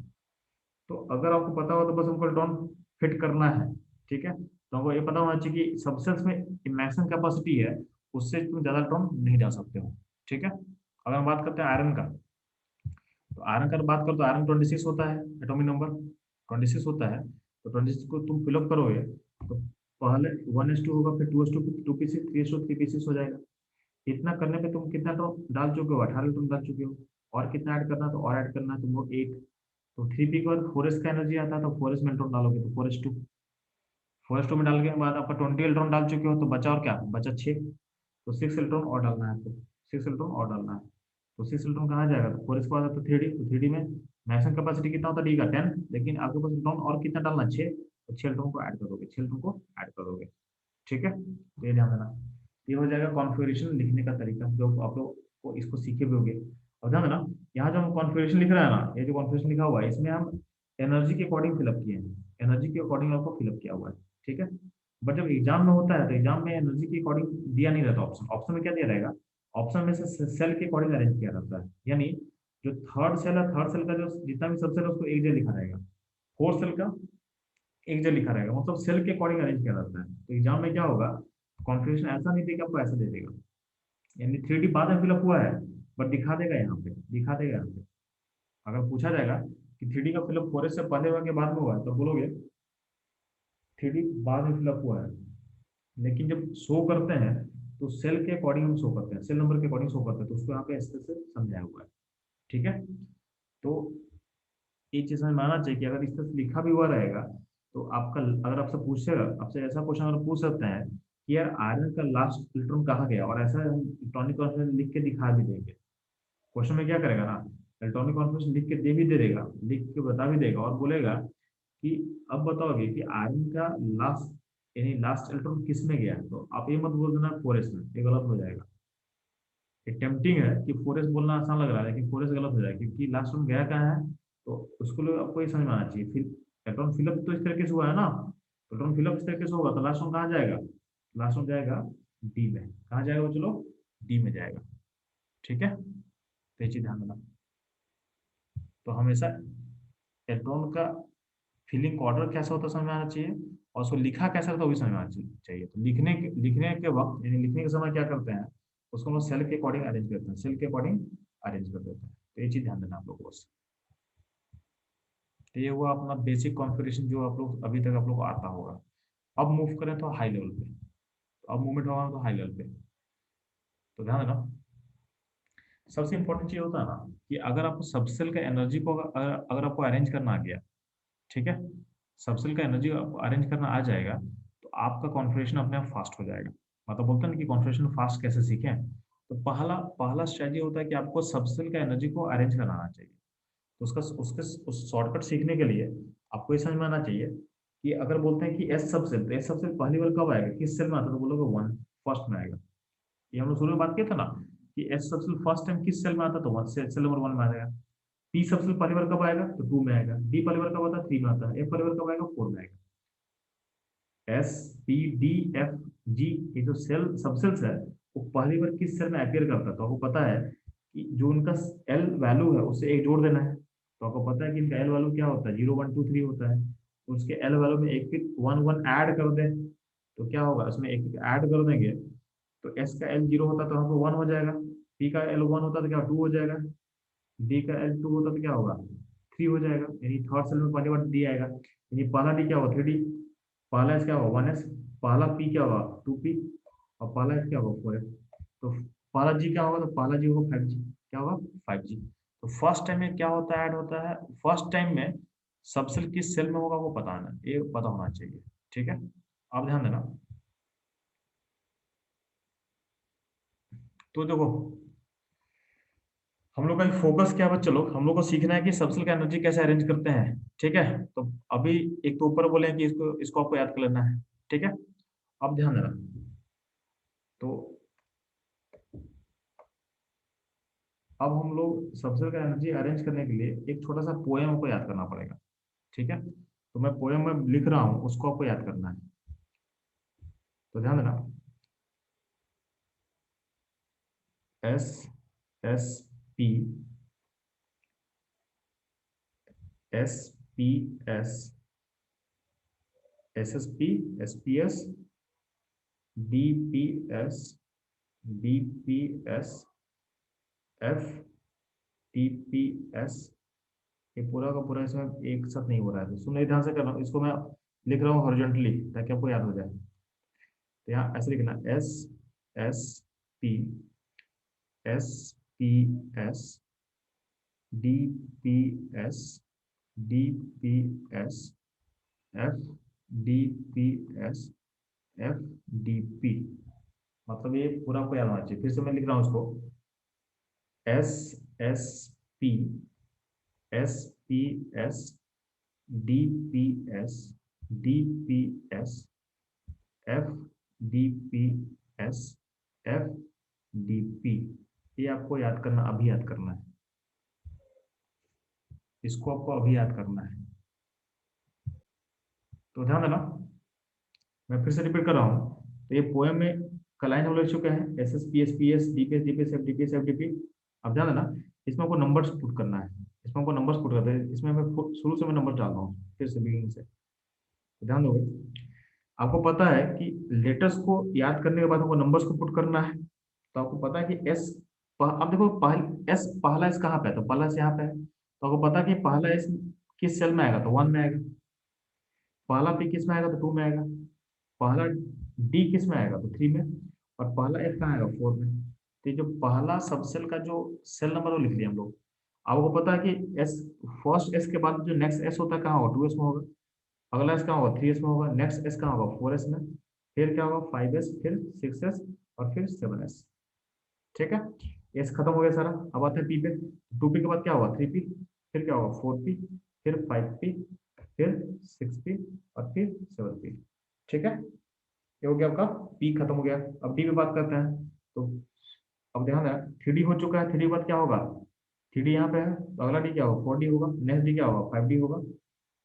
तो अगर आपको पता हो तो बस हमको डॉन फिट करना है। ठीक है, तो हमको ये पता होना चाहिए कि सबसेल्स में मैक्सिमम कैपेसिटी है, उससे तुम ज्यादा टर्म नहीं जा सकते हो। ठीक है, अगर हम बात करते हैं आयरन का, तो आयरन का बात करो तो आयरन 26 होता है, एटॉमिक नंबर 26 होता है। तो 26 को तुम फिलअप करोगे तो पहले 1s2 होगा, फिर 2s2, फिर 2p6, 3s2, 3p6 हो जाएगा। इतना करने पे तुम कितना टर्म डाल चुके हो, 18 टर्म डाल चुके हो। और कितना ऐड करना है, तो और ऐड करना है तुमको 8। तो 3p के बाद 4s का एनर्जी आता है, तो 4s में इलेक्ट्रॉन डालोगे तो 4s2। 4s2 में डालने के बाद आपका 20 इलेक्ट्रॉन डाल चुके हो, तो बचा और क्या बचा, 6। तो 6 इलेक्ट्रॉन और डालना है आपको, 6 इलेक्ट्रॉन और डालना है। तो 6 इलेक्ट्रॉन कहाँ जाएगा, तो 4s के बाद आता है 3d, तो 3d में मैक्सिमम कैपेसिटी कितना होता है, डी का 10, लेकिन आपके पास इलेक्ट्रॉन और कितना डालना है, 6। तो 6 इलेक्ट्रॉन को ऐड करोगे, 6 इलेक्ट्रॉन को ऐड करोगे। ठीक है, तो ये ध्यान देना। ये हो जाएगा कॉन्फ़िगरेशन लिखने का तरीका, जो आप लोग को इसको सीखे भी होंगे। और ध्यान देना, यहाँ जो हम कॉन्फ़िगरेशन लिख रहे हैं ना, ये जो कॉन्फ़िगरेशन लिखा हुआ है इसमें हम एनर्जी के अकॉर्डिंग फिलअप किए हैं, एनर्जी के अकॉर्डिंग आपको फिलअप किया हुआ है। ठीक है, बट जब एग्जाम में होता है तो एग्जाम में एनर्जी के अकॉर्डिंग दिया नहीं रहता ऑप्शन, ऑप्शन में क्या दिया रहेगा, ऑप्शन में से सेल के अकॉर्डिंग अरेंज किया रहता है। यानी जो थर्ड सेल है, थर्ड सेल का जो जितना भी सब सेल है उसको एक जगह लिखा रहेगा, फोर्थ सेल का एक जगह लिखा रहेगा, मतलब सेल के अकॉर्डिंग अरेंज किया रहता है। तो एग्जाम में क्या होगा, कॉन्फ़िगरेशन ऐसा नहीं देगा आपको, ऐसा दे देगा। यानी 3D बाद में फिलअप हुआ है, बट दिखा देगा यहाँ पे, दिखा देगा यहाँ पे। अगर पूछा जाएगा कि 3D का फिलअप 4S से पहले हुआ कि बाद में हुआ है, तो बोलोगे 3D बाद में फिलअप हुआ है। लेकिन जब शो करते हैं तो सेल के अकॉर्डिंग हम शो करते हैं, सेल नंबर के अकॉर्डिंग शो करते हैं, तो उसको यहाँ पे इस तरह से समझाया हुआ है। ठीक है, तो एक चीज समझ में आना चाहिए कि अगर इस तरह से लिखा भी हुआ रहेगा, तो आपका अगर आपसे पूछेगा, आपसे ऐसा क्वेश्चन अगर पूछ सकते हैं कि यार आयरन का लास्ट इलेक्ट्रॉन कहाँ गया, और ऐसा हम इलेक्ट्रॉनिक कॉन्फिगरेशन लिख के दिखा भी देंगे। क्वेश्चन में क्या करेगा ना, इलेक्ट्रॉनिक कॉन्फिगरेशन लिख के दे भी दे देगा, लिख के बता भी देगा, और बोलेगा कि अब बताओगे कि आयरन का लास्ट, यानी लास्ट इलेक्ट्रॉन किस में गया, तो आप ये मत बोल देना 4s में, ये गलत हो जाएगा। ये टेम्पटिंग है कि 4s बोलना आसान लग रहा है, लेकिन 4s गलत हो जाएगा, क्योंकि लास्ट में गया कहाँ है, तो उसको लोग आपको ये समझ में आना चाहिए। फिर इलेक्ट्रॉन फिलअप तो इस तरीके से हुआ है ना, इलेक्ट्रॉन फिलअप इस तरीके से होगा तो लास्ट वन कहाँ जाएगा, लास्ट वन जाएगा डी में। कहाँ जाएगा वो, चलो डी में जाएगा। ठीक है, तो ये चीज ध्यान देना। तो हमेशा इलेक्ट्रॉन का फिलिंग का ऑर्डर कैसा होता है समझ में आना चाहिए, और उसको लिखा कैसा होता है वो भी समझ में आना चाहिए। तो लिखने के वक्त यानी लिखने के समय क्या करते हैं, उसको हम लोग सेल के अकॉर्डिंग अरेंज करते हैं, सेल के अकॉर्डिंग अरेंज कर देते हैं। तो ये चीज ध्यान देना आप लोग को बस। तो ये हुआ अपना बेसिक कॉन्फ़िगरेशन जो आप लोग अभी तक आप लोग को आता होगा। अब मूव करें तो हाई लेवल पे, तो अब मूवमेंट होगा तो हाई लेवल पे। तो ध्यान देना, सबसे इंपॉर्टेंट चीज होता है ना कि अगर आपको सबसेल का एनर्जी को अगर आपको अरेंज करना आ गया, ठीक है, सबसेल का एनर्जी अरेंज करना आ जाएगा, तो आपका कॉन्फ़िगरेशन अपने आप फास्ट हो जाएगा। मतलब बोलते हैं ना कि कॉन्फ़िगरेशन फास्ट कैसे सीखें, तो पहला पहला स्ट्रेटजी होता है कि आपको सबसेल का एनर्जी को अरेंज करना आना चाहिए। तो उसका उसके उस शॉर्टकट सीखने के लिए आपको ये समझ में आना चाहिए कि अगर बोलते हैं कि एस सबसेल, तो एस सबसेल पहली बार कब आएगा, किस सेल में आता है, तो बोलोगे वन, फर्स्ट में आएगा। ये हम लोग शुरू में बात किया था ना कि एस सबसेल फर्स्ट टाइम किस सेल में आता है, तो वन, सेल नंबर वन में आ जाएगा। पी सबसेल पहली बार कब आएगा, तो टू में आएगा। डी पहली बार कब आता है, थ्री में आता है। एफ पहली बार कब आएगा, फोर में आएगा। एस, पी, डी, एफ, जी, ये जो सेल सबसेल्स है वो पहली बार किस सेल में अपीयर करता है, तो आपको पता है कि जो उनका एल वैल्यू है उससे एक जोड़ देना है। तो आपको पता है कि इनका एल वैल्यू क्या होता है, जीरो वन टू थ्री होता है। तो उसके एल वैल्यू में एक एक वन वन ऐड कर दे, तो क्या होगा, उसमें एक एक ऐड कर देंगे, तो एस का एल जीरो होता तो हमको वन हो जाएगा। पी का एल वन होता तो क्या टू हो जाएगा। डी का एल टू होता तो क्या होगा, थ्री हो जाएगा। यानी थर्ड सेल में पहली बार डी आएगा, यानी पहला डी क्या होगा, थ्री डी। पहला एस क्या होगा, वन एस। पहला पी क्या होगा, टू पी। और पहला एफ क्या होगा, फोर एफ। तो पहला जी क्या होगा, तो पहला जी होगा फाइव जी। क्या होगा, फाइव जी। तो फर्स्ट टाइम में क्या होता है, ऐड होता है फर्स्ट टाइम में सबसेल किस सेल में होगा वो पता है, ये पता होना चाहिए। ठीक है, आप ध्यान देना। तो देखो, हम लोग का फोकस क्या है, चलो हम लोग को सीखना है कि सबसेल का एनर्जी कैसे अरेंज करते हैं। ठीक है, तो अभी एक तो ऊपर बोले हैं कि इसको इसको आपको याद कर लेना है। ठीक है, अब ध्यान देना। तो अब हम लोग सबसेल का एनर्जी अरेंज करने के लिए एक छोटा सा पोएम को याद करना पड़ेगा। ठीक है, तो मैं पोएम में लिख रहा हूँ, उसको आपको याद करना है। तो ध्यान देना, S, S P, S P S, S S P, S P S, D P S, D P S, F T P S. ये पूरा का पूरा इसमें एक साथ नहीं हो रहा है, तो सुनिए ध्यान से करना, इसको मैं लिख रहा हूँ हॉरिजॉन्टली ताकि आपको याद हो जाए। तो यहाँ ऐसे लिखना, S, S P, S P S, D P S, D P S, F D P S, F D P. मतलब ये पूरा आपको याद होना चाहिए। फिर से मैं लिख रहा हूँ इसको, S, S P, S P S, D P S, D P S, F D P S, F D P. ये आपको याद करना, अभी याद करना है, इसको आपको अभी याद करना है। तो ध्यान देना, मैं फिर से रिपीट कर रहा हूँ। तो ये पोएम में कलाइन हम लोग चुके हैं, S S P S P S, D P S D P S, F D P S F D P. अब ध्यान देना, इसमें आपको नंबर्स पुट करना है, इसमें आपको नंबर्स पुट करते हैं। इसमें मैं शुरू से मैं नंबर डाल रहा हूँ फिर से बिगिनिंग से। तो ध्यान दोगे, आपको पता है कि लेटर्स को याद करने के बाद हमको नंबर्स को पुट करना है। तो आपको पता है कि एस, अब देखो एस, पहला एस कहाँ पे है, तो पहला एस यहाँ पे है। तो आपको पता है कि पहला एस किस सेल में आएगा, तो वन में आएगा। पहला पी किस में आएगा, तो टू में आएगा। पहला डी किस में आएगा, तो थ्री में। और पहला एफ कहाँ आएगा, फोर में। तो ये जो पहला सबसेल का जो सेल नंबर वो लिख लिया हम लोग। आपको पता है कि एस, फर्स्ट एस के बाद जो नेक्स्ट एस होता है कहाँ होगा, टू एस में होगा। अगला एस कहाँ होगा, थ्री एस में होगा। नेक्स्ट एस कहाँ होगा, फोर एस में। फिर क्या होगा, फाइव एस, फिर सिक्स एस, और फिर सेवन एस। ठीक है, एस खत्म हो गया सारा। अब आते हैं पी पे। टू पी के बाद क्या होगा, थ्री पी। फिर क्या होगा, फोर पी। फिर फाइव पी, फिर सिक्स पी, और फिर सेवन पी। ठीक है, ये हो गया आपका, पी खत्म हो गया। अब डी पे बात करते हैं। तो अब ध्यान है, थ्री डी हो चुका है, थ्री डी के बाद क्या होगा, थ्री डी यहाँ पे है, तो अगला डी क्या होगा, फोर डी होगा। नेक्स्ट डी क्या होगा, फाइव डी होगा।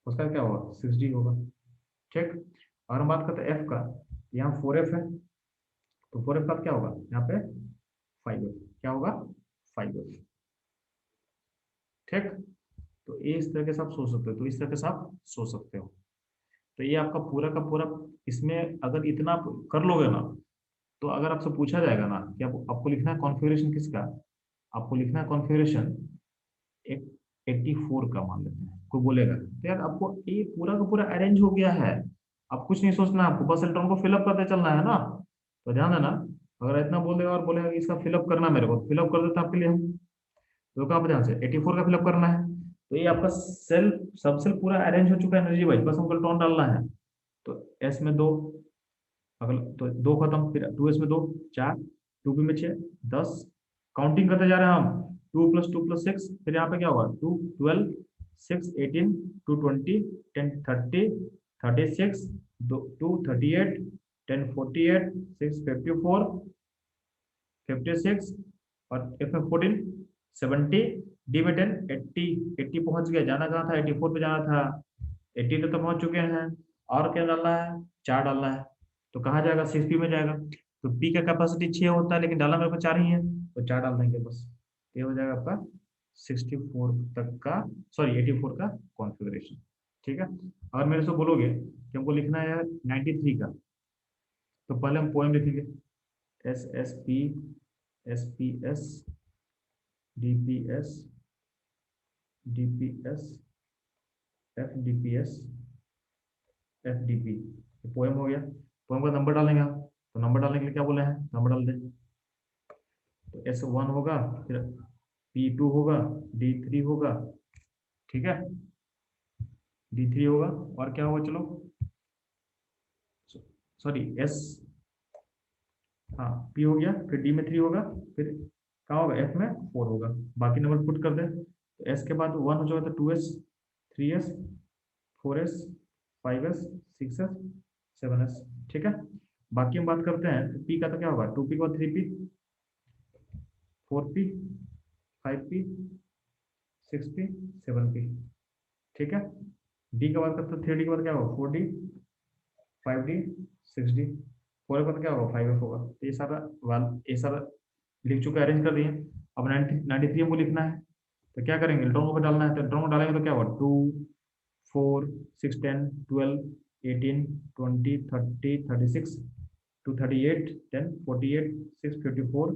उसका क्या होगा 6D होगा। ठीक। और हम बात करते हैं एफ का, यहाँ 4F है, तो 4F का क्या होगा यहाँ पे 5F, क्या होगा 5F। ठीक। तो ये इस तरह के से आप सोच सकते हो, तो इस तरह से आप सोच सकते हो। तो ये आपका पूरा का पूरा, इसमें अगर इतना आप कर लोगे ना, तो अगर आपसे पूछा जाएगा ना कि आपको लिखना है कॉन्फ़िगरेशन किसका, आपको लिखना है कॉन्फ़िगरेशन एक 84 का मान लेते हैं, कोई बोलेगा तो यार आपको ये पूरा का पूरा अरेंज हो गया है, आप कुछ नहीं सोचना है, आपको बस इलेक्ट्रॉन को फिलअप करते चलना है ना। तो ध्यान देना, अगर इतना बोल देगा और बोलेगा कि इसका फिलअप करना है मेरे को, फिलअप कर देते हैं आपके लिए हम। तो कहाँ पे ध्यान से 84 का फिलअप करना है। तो ये आपका सेल, सब सेल पूरा अरेंज हो चुका है एनर्जी वाइज, बस हमको इलेक्ट्रॉन डालना है। तो एस में दो, अगला तो दो खत्म, फिर 2s में दो, 4, 2p में 6, 10, काउंटिंग करते जा रहे हैं हम, 2 + 2 + 6, फिर यहाँ पे क्या होगा 2 12 6 18 2 20 10 30 36 2 38 10 48 6 54 56, और एफ में 14 70, डी में 10 80, 80 पहुंच गया, जाना कहाँ था 84 पे जाना था, 80 तो पहुंच चुके हैं। और क्या डालना है, 4 डालना है। तो कहाँ जाएगा 6p में जाएगा। तो p का कैपेसिटी 6 होता है, लेकिन डाला मेरे को 4 ही है, तो 4 डाल देंगे बस। ये हो जाएगा आपका 64 तक का, सॉरी 84 का कॉन्फ़िगरेशन। ठीक है। अगर मेरे से बोलोगे कि हमको लिखना है 93 का, तो पहले हम पोएम लिखेंगे, SSP SPS DPS DPS FDPS FDP, poem हो गया। पोएम का नंबर डालेंगे हम, तो नंबर डालने के लिए क्या बोले हैं, नंबर डाल दें। तो S1 होगा, फिर P2 होगा, D3 होगा, ठीक है, D3 होगा, और क्या होगा चलो, सॉरी S, हाँ P हो गया, फिर D में 3 होगा, फिर कहाँ होगा F में 4 होगा। बाकी नंबर पुट कर दे, तो S के बाद 1 हो जाएगा, तो 2S 3S 4S 5S 6S 7S। ठीक है। बाकी हम बात करते हैं, तो P का तो क्या होगा 2P का 3P 4P 5P 6P 7P। ठीक है। डी का बात करते हैं, 3D के बाद क्या होगा 4D 5D 6D, 4 के बाद क्या होगा 5F होगा। तो ये सारा लिख चुके, अरेंज कर दिए। अब 93 हमको लिखना है, तो क्या करेंगे, इलेक्ट्रॉन को डालना है, तो इलेक्ट्रॉन को डालेंगे तो क्या होगा 2 4 6 10 12 18 20 30 36 2 38 10 48 6 54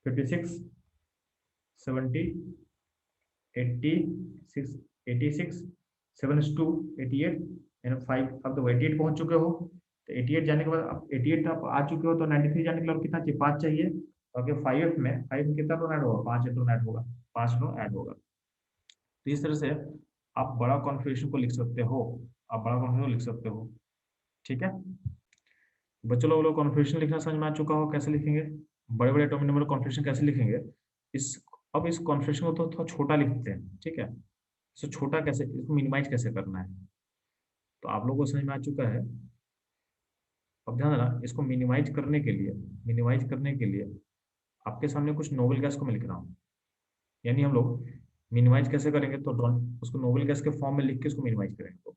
56 70 80 6 86 7 2 88 एंड 5। अब तो 88 पहुंच चुके हो, तो 88 जाने के बाद, अब 88 आप आ चुके हो, तो 93 जाने के लिए और कितना चाहिए, 5 चाहिए। तो आपके 5 में कितना ड्रोन ऐड होगा, 5 ड्रोन ऐड होगा, 5 ड्रोन ऐड होगा। तो इस तरह से आप बड़ा कॉन्फ़िगरेशन को लिख सकते हो, आप बड़ा कॉन्फ़िगरेशन लिख सकते हो। ठीक है। बच्चों लोग कॉन्फ़िगरेशन लिखना समझ में आ चुका हो, कैसे लिखेंगे, बड़े बड़े एटॉमिक नंबर कॉन्फ़िगरेशन कैसे लिखेंगे। इस अब इस कॉन्फ़िगरेशन को तो थोड़ा छोटा लिखते हैं, ठीक है। इसको छोटा कैसे, इसको मिनिमाइज कैसे करना है, तो आप लोगों को समझ में आ चुका है। अब ध्यान देना, इसको मिनिमाइज करने के लिए आपके सामने कुछ नोबल गैस को मैं लिख रहा हूँ। यानी हम लोग मिनिमाइज कैसे करेंगे, तो उसको नोबल गैस के फॉर्म में लिख के उसको मिनिमाइज करेंगे तो,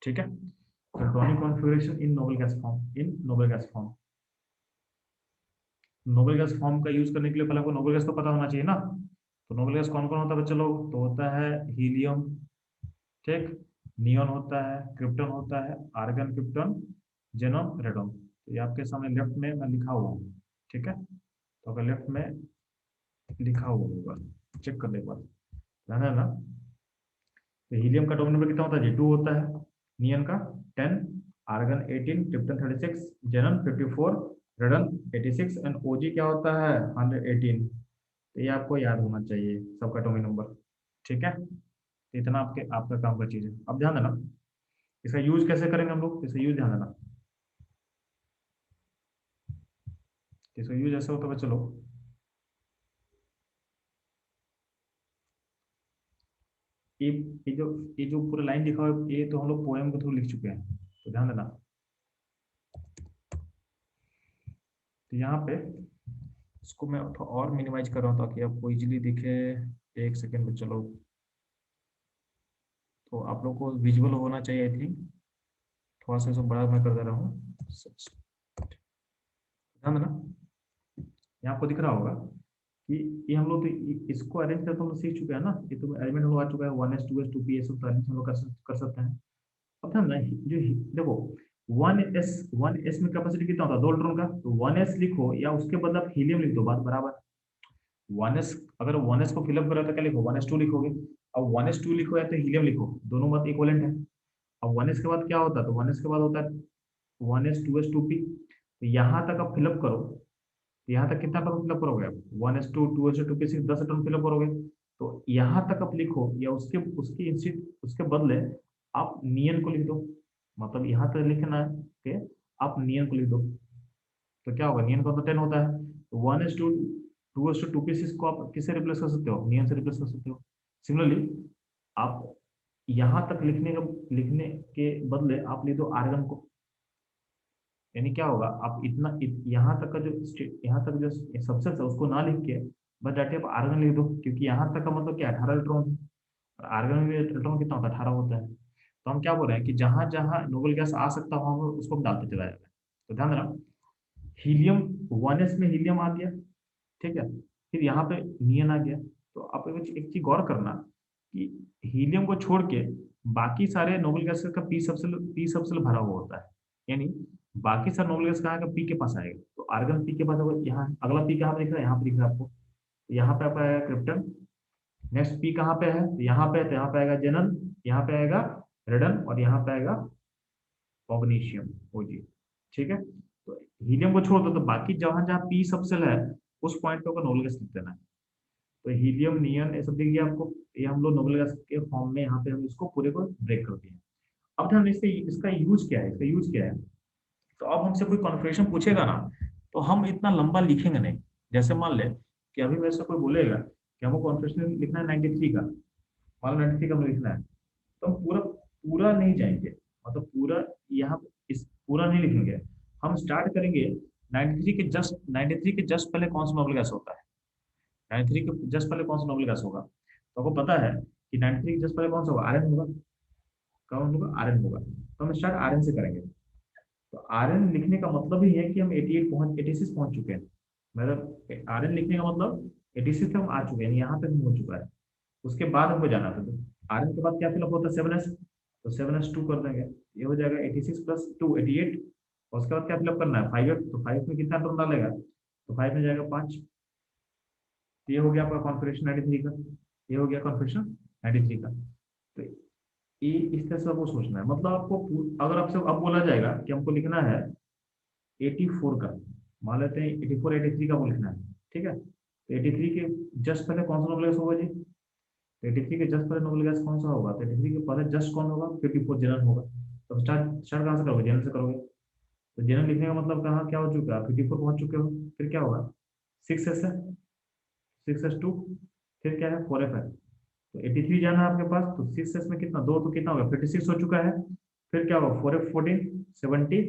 ठीक है। तो ड्रॉनिक configuration in noble gas form, in noble gas form. Noble gas form का यूज करने के लिए पहले आपको नोबल गैस तो पता होना चाहिए ना। तो नोबल गैस कौन कौन होता है बच्चे लोग, तो होता है हीलियम, ठीक, नियॉन होता है, क्रिप्टन होता है, आर्गन, क्रिप्टन, जेनॉन, रेडॉन। तो ये आपके सामने लेफ्ट में मैं लिखा हुआ हूँ, ठीक है। तो अगर लेफ्ट में लिखा हुआ होगा, चेक करने के बाद ध्यान है ना। तो हीलियम का एटॉमिक नंबर कितना होता है जी, 2 होता है, नियन का 10, argon 18, krypton 36, xenon 54, radon 86, and OG क्या होता है 118। तो ये आपको याद होना चाहिए सबका एटॉमिक नंबर, ठीक है। तो इतना आपका काम का चीज है। अब ध्यान देना, इसका यूज कैसे करेंगे हम लोग, इसका यूज ध्यान देना। इसका यूज ऐसा होता है, चलो ये ये जो ये जो पूरा लाइन लिखा हुआ है, ये तो हम लोग पोएम के थ्रू लिख चुके हैं, तो ध्यान देना। तो यहाँ पे इसको मैं थोड़ा और मिनिमाइज कर रहा हूँ ताकि आपको इजीली दिखे। एक सेकेंड में चलो, तो आप लोग को विजुअल होना चाहिए आई थिंक। थोड़ा सा इसको बड़ा मैं कर दे रहा हूँ, ध्यान देना। यहाँ आपको दिख रहा होगा कि ये हम लोग तो इसको अरेंज करके हम लोग सीख चुके हैं ना, ये तो अरेंजमेंट हम लोग आ चुका है, 1s 2s 2p, ये सब तो अरेंज हम लोग कर सकते हैं। अब ध्यान देना, जो देखो 1s में कैपेसिटी कितना होता है 2 इलेक्ट्रॉन का, तो 1s लिखो या उसके बदले आप हीलियम लिख दो, बात बराबर। 1s, अगर 1s को फिलअप करो तो क्या लिखो 1s2 लिखोगे। अब 1s2 लिखो या तो हीलियम लिखो, दोनों बात इक्वलेंट है। अब 1s के बाद क्या होता है, तो 1s के बाद होता है 1s 2s 2p। तो यहाँ तक आप फिलअप करो, यहाँ तक कितना टर्म फिलअप करोगे आप, 1s2 2s 2p से 10 टर्म फिलअप करोगे। तो यहाँ तक आप लिखो या उसके उसके इंस्टीट उसके बदले आप नियन को लिख दो, मतलब यहाँ तक लिखना है कि आप नियन को लिख दो। तो क्या होगा, नियन का तो 10 होता है, तो 1s2 2s 2p को आप किससे रिप्लेस कर सकते हो, नियन से रिप्लेस कर सकते हो। सिमिलरली आप यहाँ तक लिखने के बदले आप लिख दो आर्गन को। यानी क्या होगा, आप यहाँ तक का जो यहाँ तक जो सबसेट है उसको ना लिख के बस डायरेक्ट आप आर्गन लिख दो, क्योंकि यहाँ तक का मतलब क्या 18 इलेक्ट्रॉन है, और आर्गन में इलेक्ट्रॉन कितना होता है 18 होता है। तो हम क्या बोल रहे हैं कि जहां जहां नोबल गैस आ सकता हो हम उसको हम डालते चला जाएगा। तो ध्यान रखना, हीलियम 1s में हीलियम आ गया, ठीक है, फिर यहाँ पे नियन आ गया। तो आप एक चीज गौर करना कि हीलियम को छोड़ के बाकी सारे नोबल गैसेस का पी सबसेल भरा हुआ होता है। यानी बाकी सारे नोबल गैस कहाँ का पी के पास आएगा, तो आर्गन पी के पास होगा। यहाँ अगला पी कहाँ पे दिख रहा है, यहाँ पे दिख रहा है आपको, तो यहाँ पे आपका आएगा क्रिप्टन। नेक्स्ट पी कहाँ पे है, तो यहाँ पे है, तो यहाँ पे आएगा जेनन, यहाँ पे आएगा रेडन, और यहाँ पे आएगा ऑग्नीशियम ओजी, ठीक है। तो हीलियम को छोड़ दो, तो बाकी जहां जहां पी सबसेल है उस पॉइंट पे नोबल गैस लिख देना है। तो हीलियम नियन ये सब दिख गया आपको, ये हम लोग नोबल गैस के फॉर्म में यहाँ पे हम इसको पूरे को ब्रेक कर दिए। अब ध्यान, इससे इसका यूज क्या है, इसका यूज क्या है। तो अब हमसे कोई कॉन्फ़िगरेशन पूछेगा ना, तो हम इतना लंबा लिखेंगे नहीं। जैसे मान ले कि अभी वैसे कोई बोलेगा कि हमको कॉन्फ़िगरेशन लिखना है 93 का, मान लो 93 का हमें लिखना है, तो हम पूरा पूरा नहीं जाएंगे, मतलब पूरा यहाँ इस पूरा नहीं लिखेंगे। हम स्टार्ट करेंगे 93 के जस्ट पहले कौन सा नोबल गैस होता है, 93 के जस्ट पहले कौन सा नोबल गैस होगा, तो आपको पता है कि 93 के जस्ट पहले कौन सा होगा, आर्यन होगा। कौन होगा, आर्यन होगा। तो हम स्टार्ट आर्यन से करेंगे। तो आरएन लिखने का मतलब ही है कि हम 86 पहुंच चुके हैं। मतलब आरएन लिखने का मतलब 86 तक हम आ चुके हैं, यहाँ तक हो चुका है। उसके बाद हमको जाना था, तो आरएन के बाद क्या फिलअप होता है 7s, तो 7s 2 कर देंगे, ये हो जाएगा 86 प्लस 2 88। और उसके बाद क्या फिलअप करना है 5f, तो 5 में कितना टर्म डालेगा, तो 5 में जाएगा 5। ये हो गया आपका कॉन्फ़िगरेशन 93 का, ये हो गया कॉन्फ़िगरेशन 93 का। तो ये इस तरह से आपको सोचना है, मतलब आपको अगर आपसे अब बोला जाएगा कि हमको लिखना है 84 का, मान लेते हैं 84 83 का वो लिखना है, ठीक है। तो 83 के जस्ट पहले कौन सा नोबल गैस होगा जी, तो 83 के जस्ट पहले नोबल गैस कौन सा होगा, तो 83 के पहले जस्ट कौन होगा, 54 जनरल होगा। तो स्टार्ट स्टार्ट कहाँ से करोगे, जनरल से करोगे। तो जनरल लिखने का मतलब कहाँ क्या हो चुका है, 54 पहुंच चुके हो। फिर क्या होगा, 6s है, 6s2, फिर क्या है 4f है। तो 83 जाना है आपके पास, तो 6s में कितना, दो तो कितना होगा 56 हो चुका है। फिर क्या होगा 4f 14 70,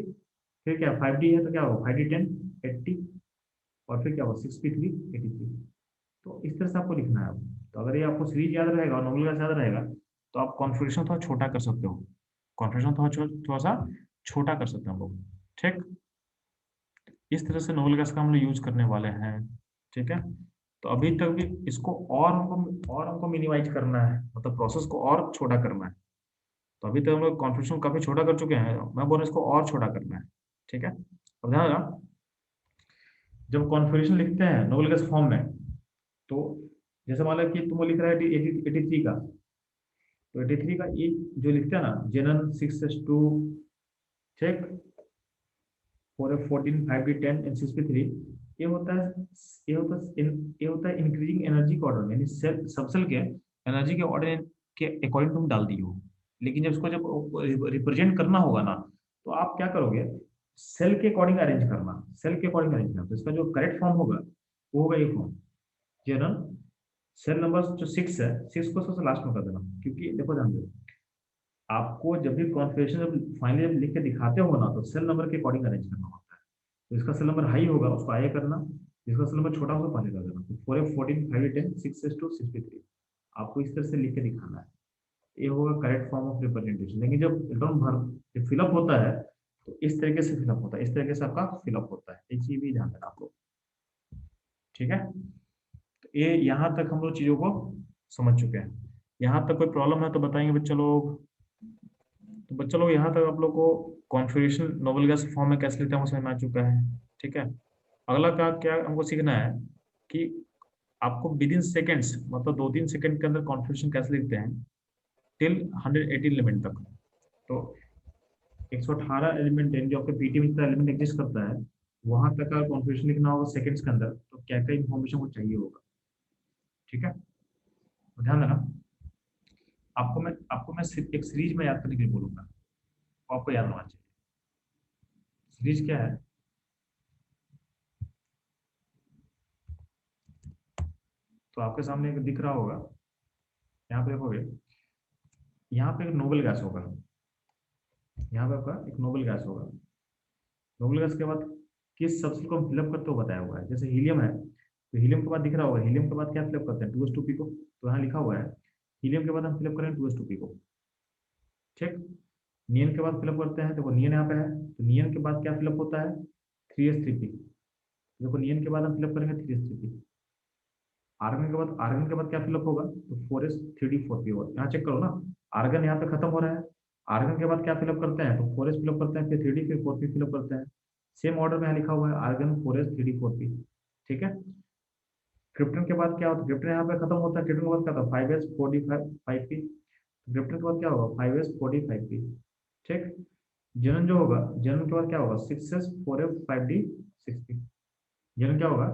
फिर क्या 5d है, तो क्या होगा 5d 10 80, और फिर क्या होगा 6p3 83। तो इस तरह से आपको लिखना है। तो अगर ये आपको सीरीज याद रहेगा और नोबल गैस याद रहेगा, तो आप कॉन्फ़िगरेशन थोड़ा छोटा कर सकते हो, कॉन्फ़िगरेशन थोड़ा सा छोटा कर सकते हैं हम लोग, ठीक। इस तरह से नोबल गैस का हम लोग यूज करने वाले हैं, ठीक है। तो अभी तक भी इसको और हमको मिनिमाइज करना है, मतलब प्रोसेस को और छोटा करना है। तो अभी तक हम लोग कॉन्फ़िगरेशन काफी छोटा कर चुके हैं, मैं बोल रहा हूँ इसको और छोटा करना है, ठीक है। अब ध्यान रखना, जब कॉन्फ़िगरेशन लिखते हैं नोबल गैस फॉर्म में, तो जैसे मान लो कि तुम लिख रहा है 83 का, तो 83 का ये जो लिखते हैं ना, जेनन 6s2, ठीक, 4f 14 5d 10 एंड 6p3, ये होता है ये होता है इंक्रीजिंग एनर्जी के ऑर्डर में, यानी सेल सबसेल के एनर्जी के ऑर्डर के अकॉर्डिंग तुम डाल दी हो। लेकिन जब इसको जब रिप्रेजेंट करना होगा ना, तो आप क्या करोगे, सेल के अकॉर्डिंग अरेंज करना, सेल के अकॉर्डिंग अरेंज करना। तो इसका जो करेक्ट फॉर्म होगा वो होगा ये फॉर्म, जनरल सेल नंबर जो 6 है, 6 को सबसे लास्ट में कर देना। क्योंकि देखो ध्यान दो, आपको जब भी कॉन्फ़िगरेशन जब फाइनली जब लिख के दिखाते हो ना, तो सेल नंबर के अकॉर्डिंग अरेंज करना होता है। तो इसका सेल नंबर हाई होगा उसको आगे करना, जिसका सेल नंबर छोटा होगा पहले कर देना। तो 4f 14 5d 10 6s2 6p3 आपको इस तरह से लिख के दिखाना है। ये होगा करेक्ट फॉर्म ऑफ रिप्रेजेंटेशन। लेकिन जब इलेक्ट्रॉन भर फिलअप होता है तो इस तरीके से फिलअप होता है, इस तरीके से आपका फिलअप होता है, एक चीज भी ध्यान देना आप लोग। ठीक है, तो ये यहाँ तक हम लोग चीजों को समझ चुके हैं। यहाँ तक कोई प्रॉब्लम है तो बताएंगे बच्चा लोग। तो बच्चा लोग यहाँ तक आप लोग को कॉन्फ़िगरेशन नोबल गैस फॉर्म में कैसे लिखते हैं वो समझ में आ चुका है। ठीक है, अगला का क्या हमको सीखना है कि आपको विद इन सेकेंड्स, मतलब 2-3 सेकंड के अंदर कॉन्फ़िगरेशन कैसे लिखते हैं टिल 118 एलिमेंट तक। तो 118 एलिमेंट जो आपके पीटी में जितना एलिमेंट एग्जिस्ट करता है वहां तक का कॉन्फ़िगरेशन लिखना होगा सेकंड्स के अंदर, तो क्या क्या इन्फॉर्मेशन को चाहिए होगा। ठीक है, तो ध्यान देना। आपको मैं सिर्फ एक सीरीज में याद करने के लिए बोलूंगा, वो आपको याद होना चाहिए। सीरीज क्या है? तो आपके सामने एक दिख रहा होगा, यहाँ पे देखोगे, यहाँ पे एक नोबल गैस होगा, यहाँ पे आपका एक नोबल गैस होगा। नोबल गैस के बाद किस सबसे को हम फिलअप करते हो बताया हुआ है। जैसे हीलियम है तो हीलियम के बाद दिख रहा होगा, हीलियम के बाद क्या फिलअप करते हैं 2s2p को, तो यहाँ लिखा हुआ है हीलियम के बाद हम फिलअप करेंगे 2s2p को। ठीक, नियन के बाद फिलअप करते हैं, देखो नियन यहाँ पे है तो नियन के बाद क्या फिलअप होता है 3s3p। देखो नियन के बाद हम फिलअप करेंगे 3s3p। आर्गन के बाद क्या फिलअप होगा तो 4s3d4p होगा। यहाँ चेक करो ना, आर्गन यहाँ पे खत्म हो रहा है, आर्गन के बाद क्या फिलअप करते हैं तो 4s फिलअप करते हैं, फिर 3d, फिर 4p फिलअप करते हैं। सेम ऑर्डर में यहाँ लिखा हुआ है आर्गन 4s3d4p। ठीक है, क्रिप्टन के बाद क्या होता है, क्रिप्टन यहाँ पे खत्म होता है, क्रिप्टन के बाद क्या होता है 5s4d5p। क्रिप्टन के बाद क्या होगा 5s4d5p। ठीक, जनन जो होगा, जनन के बाद क्या होगा 6s4f5d6p। जनन क्या होगा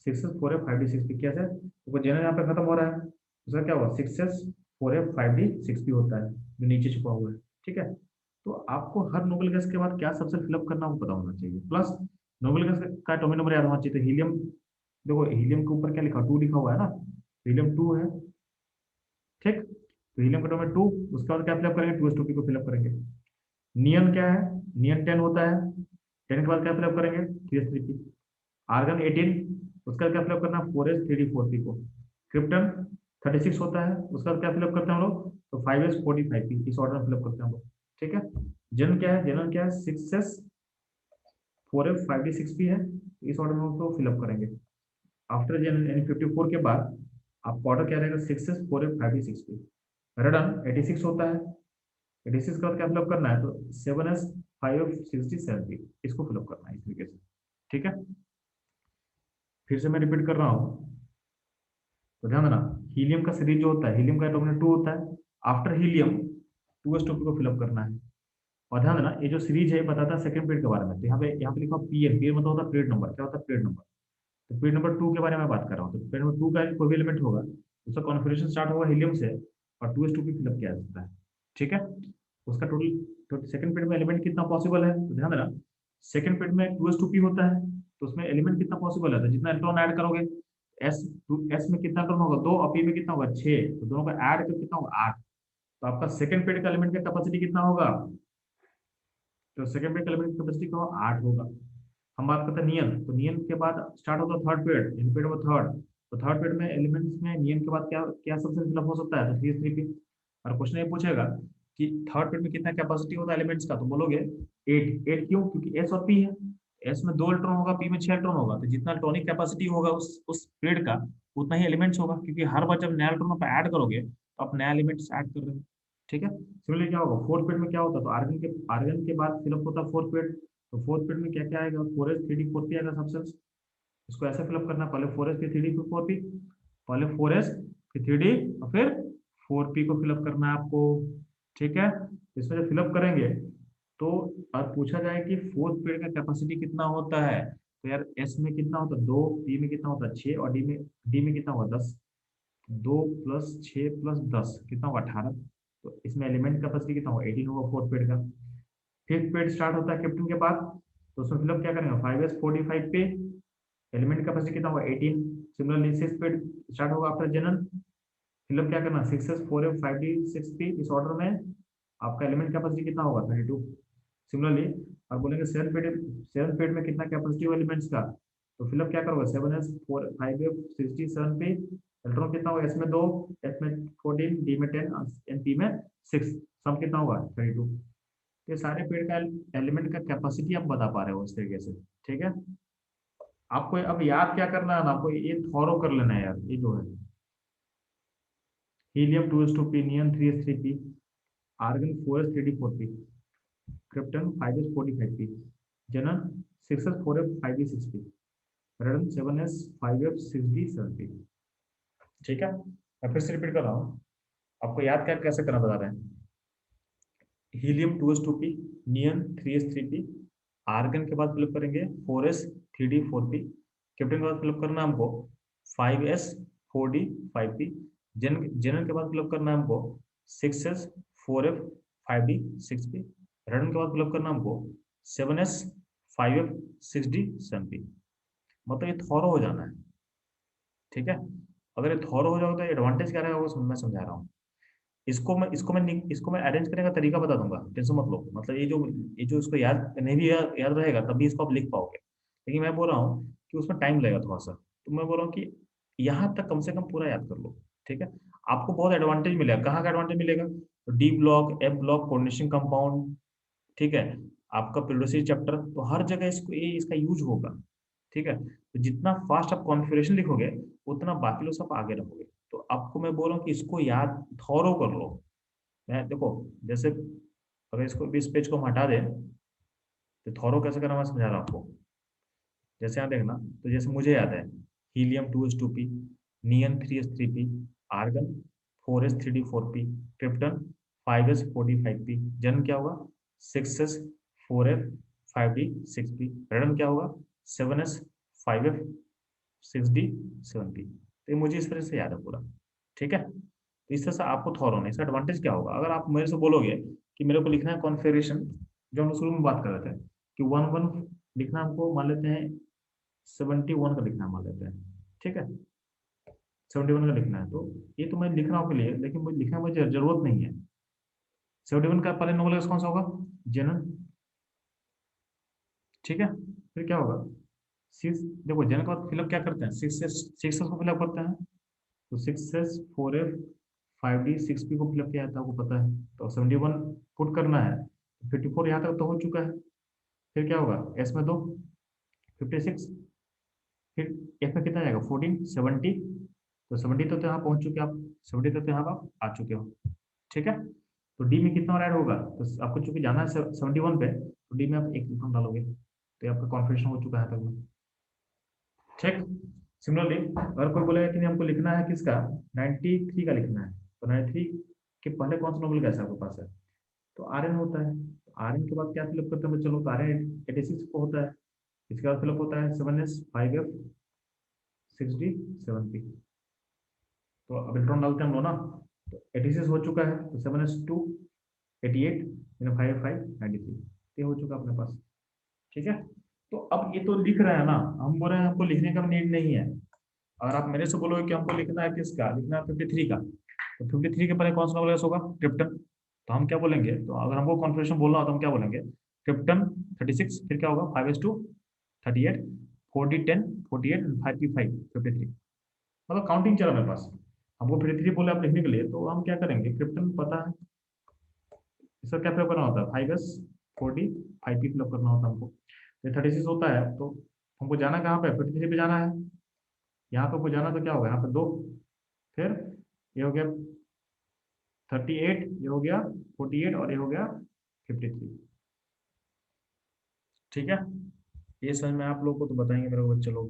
6s4f5d6p। कैसे, तो जनन यहाँ पे खत्म हो रहा है, उसका क्या होगा 6s4f5d6p होता है जो नीचे छुपा हुआ है। ठीक है, तो आपको हर नोबेल गैस के बाद क्या सबसे फिलअप करना वो पता होना चाहिए, प्लस नोबेल गैस का एटॉमिक नंबर याद होना चाहिए। तो हीलियम, देखो हीलियम के ऊपर क्या लिखा 2 लिखा हुआ है ना, हीलियम 2 है। ठीक, तो हीलियम का एटॉमिक 2, उसके बाद क्या फिलअप करेंगे 2s2p को फिलअप करेंगे। नियन क्या है, नियन 10 होता है, 10 के बाद क्या फिलअप करेंगे 3s3p। आर्गन 18, उसका क्या फिलअप करना 4s3d4p को। क्रिप्टन 36 होता है, उसका क्या फिलअप करते हैं हम लोग तो 5s45p, इस ऑर्डर में फिलअप करते हैं हम लोग। ठीक है, जनन क्या है, जनन क्या है 6s4f5d6p है, इस ऑर्डर में हम उसको फिलअप करेंगे। आफ्टर जनन यानी 54 के बाद आपका ऑर्डर क्या रहेगा 6s4f5d6p। रेडन 86 होता है, 86 का क्या फिलअप करना है तो 7s5f67p, इसको फिलअप करना है इस तरीके से। ठीक है, फिर से मैं रिपीट कर रहा हूँ, तो ध्यान देना। हीलियम का सीरीज जो होता है, हीलियम का एटॉमिक 2 होता है, आफ्टर हीलियम 2s2p को फिलअप करना है। और ध्यान देना ये जो सीरीज है बताता है सेकंड पीरियड के बारे में। तो यहाँ पे लिखा पीएन, पीएन मतलब होता है पीरियड नंबर, क्या होता है पीरियड नंबर। तो पीरियड नंबर 2 के बारे में बात कर रहा हूँ, तो पीरियड नंबर 2 का कोई भी एलिमेंट होगा उसका कॉन्फिगरेशन स्टार्ट होगा हीलियम से और 2s2p फिलअप किया जाता है। ठीक है, उसका टोटल तो सेकंड पीरियड में एलिमेंट कितना पॉसिबल है, तो ध्यान देना सेकंड पीरियड में 2s2p होता है, तो उसमें एलिमेंट कितना पॉसिबल है, तो जितना इलेक्ट्रॉन ऐड करोगे एस, एस में कितना इलेक्ट्रॉन होगा 2 और पी में कितना होगा 6, तो दोनों का ऐड कर कितना होगा 8। तो आपका सेकंड पीरियड का एलिमेंट का कैपेसिटी कितना होगा, तो सेकंड पीरियड का एलिमेंट की कैपेसिटी का 8 होगा। हम बात करते हैं नियन, तो नियन के बाद स्टार्ट होता है थर्ड पीरियड, इन पीरियड में थर्ड, तो थर्ड पीरियड में एलिमेंट्स में नियन के बाद क्या क्या सबसे फिलअप हो सकता है तो 3s3p। और क्वेश्चन ये पूछेगा कि थर्ड पीरियड में कितना कैपेसिटी होता है एलिमेंट्स का, तो बोलोगे 8। 8 क्यों, क्योंकि एस और पी है, एस में 2 इलेक्ट्रॉन होगा, पी में 6 इलेक्ट्रॉन होगा, तो जितना इलेक्ट्रॉनिक कैपेसिटी होगा उस पीरियड का उतना ही एलिमेंट्स होगा, क्योंकि हर बार जब नया इलेक्ट्रॉन आप ऐड करोगे तो आप नया एलिमेंट्स ऐड कर रहे हो। ठीक है, सिमिलरली क्या होगा फोर्थ पीरियड में क्या होता है, तो आर्गन के बाद फिलअप होता है फोर्थ पीरियड। तो फोर्थ पीरियड में क्या क्या आएगा 4s3d4p आएगा सबसे। इसको ऐसे फिलअप करना, पहले 4s फिर 3d फिर 4p, पहले 4s फिर 3d और फिर 4p को फिलअप करना है आपको। ठीक है, इसमें जब फिलअप करेंगे तो अब पूछा जाए कि फोर्थ पीरियड का कैपेसिटी कितना होता है, तो यार एस में कितना होता है 2, पी में कितना होता है 6 और डी में कितना होगा 10। 2 + 6 + 10 कितना होगा 18। तो इसमें एलिमेंट कैपेसिटी कितना होगा 18 होगा फोर्थ पीरियड का। फिफ्थ पीरियड स्टार्ट होता है कैप्टन के बाद, तो उसमें फिलअप क्या करेंगे 5s45 पे, एलिमेंट कैपेसिटी कितना होगा 18। सिमिलरली सिक्स पीरियड स्टार्ट होगा आफ्टर जनरल, फिलअप क्या करना 6s4f5d6p, इस ऑर्डर में आपका एलिमेंट कैपेसिटी कितना होगा 32। सिमिलरली अब बोलेंगे सेवन पीरियड में कितना कैपेसिटी हो एलिमेंट्स का, तो फिलअप क्या करोगे 7s4 5f67 पे, इलेक्ट्रॉन कितना होगा, एस में 2, एफ में 14, डी में 10, एन पी में 6, सम कितना होगा 32। ये सारे पेड़ का एलिमेंट का कैपेसिटी आप बता पा रहे हो इस तरीके से। ठीक है, आपको अब याद क्या करना है ना, आपको ये थॉरो कर लेना है यार। ये जो है हीलियम 2s2p, नियन 3s3p, argon 4s3d4p, krypton 5s45p, जनन 6s4f5d6p, रेडन 7s5f6d7p। ठीक है, मैं फिर से रिपीट कर रहा हूँ, आपको याद क्या कैसे करना बता रहे हैं। हीलियम 2s2p, नियन 3s3p, आर्गन के बाद फिलअप करेंगे 4s3d4p, क्रिप्टन के बाद फिलअप करना है हमको 5s4d5p, जेनन के बाद फिलअप करना है हमको 6s4f5d6p, रेडन के बाद फिलअप करना हमको 7s5f6d7p। मतलब ये थॉरो हो जाना है। ठीक है, अगर ये थॉरो हो जाओगे तो एडवांटेज क्या रहेगा वो मैं समझा रहा हूँ। इसको मैं अरेंज करने का तरीका बता दूंगा, टेंशन मत लो। मतलब ये जो इसको याद नहीं भी याद रहेगा तभी इसको आप लिख पाओगे। लेकिन मैं बोल रहा हूँ कि उसमें टाइम लगेगा थोड़ा सा, तो मैं बोल रहा हूँ कि यहाँ तक कम से कम पूरा याद कर लो। ठीक है, आपको बहुत एडवांटेज मिलेगा। कहाँ का एडवांटेज मिलेगा, तो D block, F block, coordination compound, ठीक है, आपका पेरियोडिसिटी चैप्टर, तो हर जगह इसका यूज होगा। ठीक है, तो जितना फास्ट आप कॉन्फ़िगरेशन लिखोगे उतना बाकी लोग सब आगे रहोगे। तो आपको मैं बोल रहा हूँ कि इसको याद थॉरो कर लो। मैं देखो, जैसे अगर इसको इस पेज को हम हटा दें तो थॉरो कैसे करना मैं समझा रहा हूँ आपको। जैसे यहाँ देखना, तो जैसे मुझे याद है हीलियम 2s2p, नियन 3s3p, argon 4s3d4p, krypton 5s45p, जन्म क्या होगा 6s4f5d6p, रेडन क्या होगा 7s5f6d7p। तो ये मुझे इस तरह से याद है पूरा। ठीक है, तो इस तरह से आपको थॉरो होना। इसका एडवांटेज क्या होगा, अगर आप मेरे से बोलोगे कि मेरे को लिखना है कॉन्फ़िगरेशन, जो हम शुरू में बात कर रहे थे कि 1 1 लिखना, हमको मान लेते हैं 71 का लिखना है मान लेते हैं। ठीक है, 71 का लिखना है, तो ये तो मैं लिख रहा हूँ के लिए, लेकिन मुझे लिखने में मुझे जरूरत नहीं है। 71 का पहले नोबल कौन सा होगा, जनन। ठीक है, फिर क्या होगा 6, देखो जनन के बाद फिलअप क्या करते हैं, 6 को फिलअप करते हैं, तो 6s4f5d6p को फिलअप किया था, आपको पता है। तो 71 पुट करना है, 54 यहाँ तक तो हो चुका है। फिर क्या होगा, एस में 2, 56, फिर एफ में कितना जाएगा 14, 70, तो 70 तो यहाँ पहुंच चुके आप, 70 तक तो यहाँ आप आ चुके हो। ठीक है, तो डी में कितना और ऐड होगा, तो आपको चूंकि जाना है 71 पे, तो डी में आप एक इलेक्ट्रॉन डालोगे, तो ये आपका कॉन्फ़िगरेशन हो चुका है तक में। ठीक, सिमिलरली अगर कोई बोलेगा कि नहीं हमको लिखना है किसका 93 का लिखना है, तो 93 के पहले कौन सा नोबल गैस आपके पास है, तो आर एन होता है। आर एन के बाद क्या फिलअप करते हैं, चलो तो आर एन 86 को होता है। इसके बाद फिलअप होता है 7s5f6d7p, तो अब इलेक्ट्रॉन डालते हैं हम लोग ना, तो 86 हो चुका है, तो 7s2 88, 5 5 93, ये हो चुका अपने पास। ठीक है, तो अब ये तो लिख रहे हैं ना, हम बोल रहे हैं हमको लिखने का नीड नहीं है। अगर आप मेरे से बोलोगे कि हमको लिखना है किसका, लिखना है 53 का, तो 53 के पहले कौन सा नंबर होगा, क्रिप्टन। तो हम क्या बोलेंगे, तो अगर हमको कॉन्फ़िगरेशन बोलना हो तो हम क्या बोलेंगे, क्रिप्टन 36, फिर क्या होगा 5s2 38, 40 10 48 5p5 53। मतलब काउंटिंग चला मेरे पास, हमको 53 बोले आप लिखने के लिए, तो हम क्या करेंगे, क्रिप्टन पता है, इसका क्या फिलअप करना होता है 5s40 5p फिलअप करना होता है हमको। ये 36 होता है, तो हमको जाना कहाँ पे, 53 पे जाना है। यहाँ पे को जाना तो क्या होगा, यहाँ पे 2, फिर ये हो गया 38, ये हो गया 48, और ये हो गया 53। ठीक है, ये समझ में आप लोग को तो बताएंगे मेरे को, चलो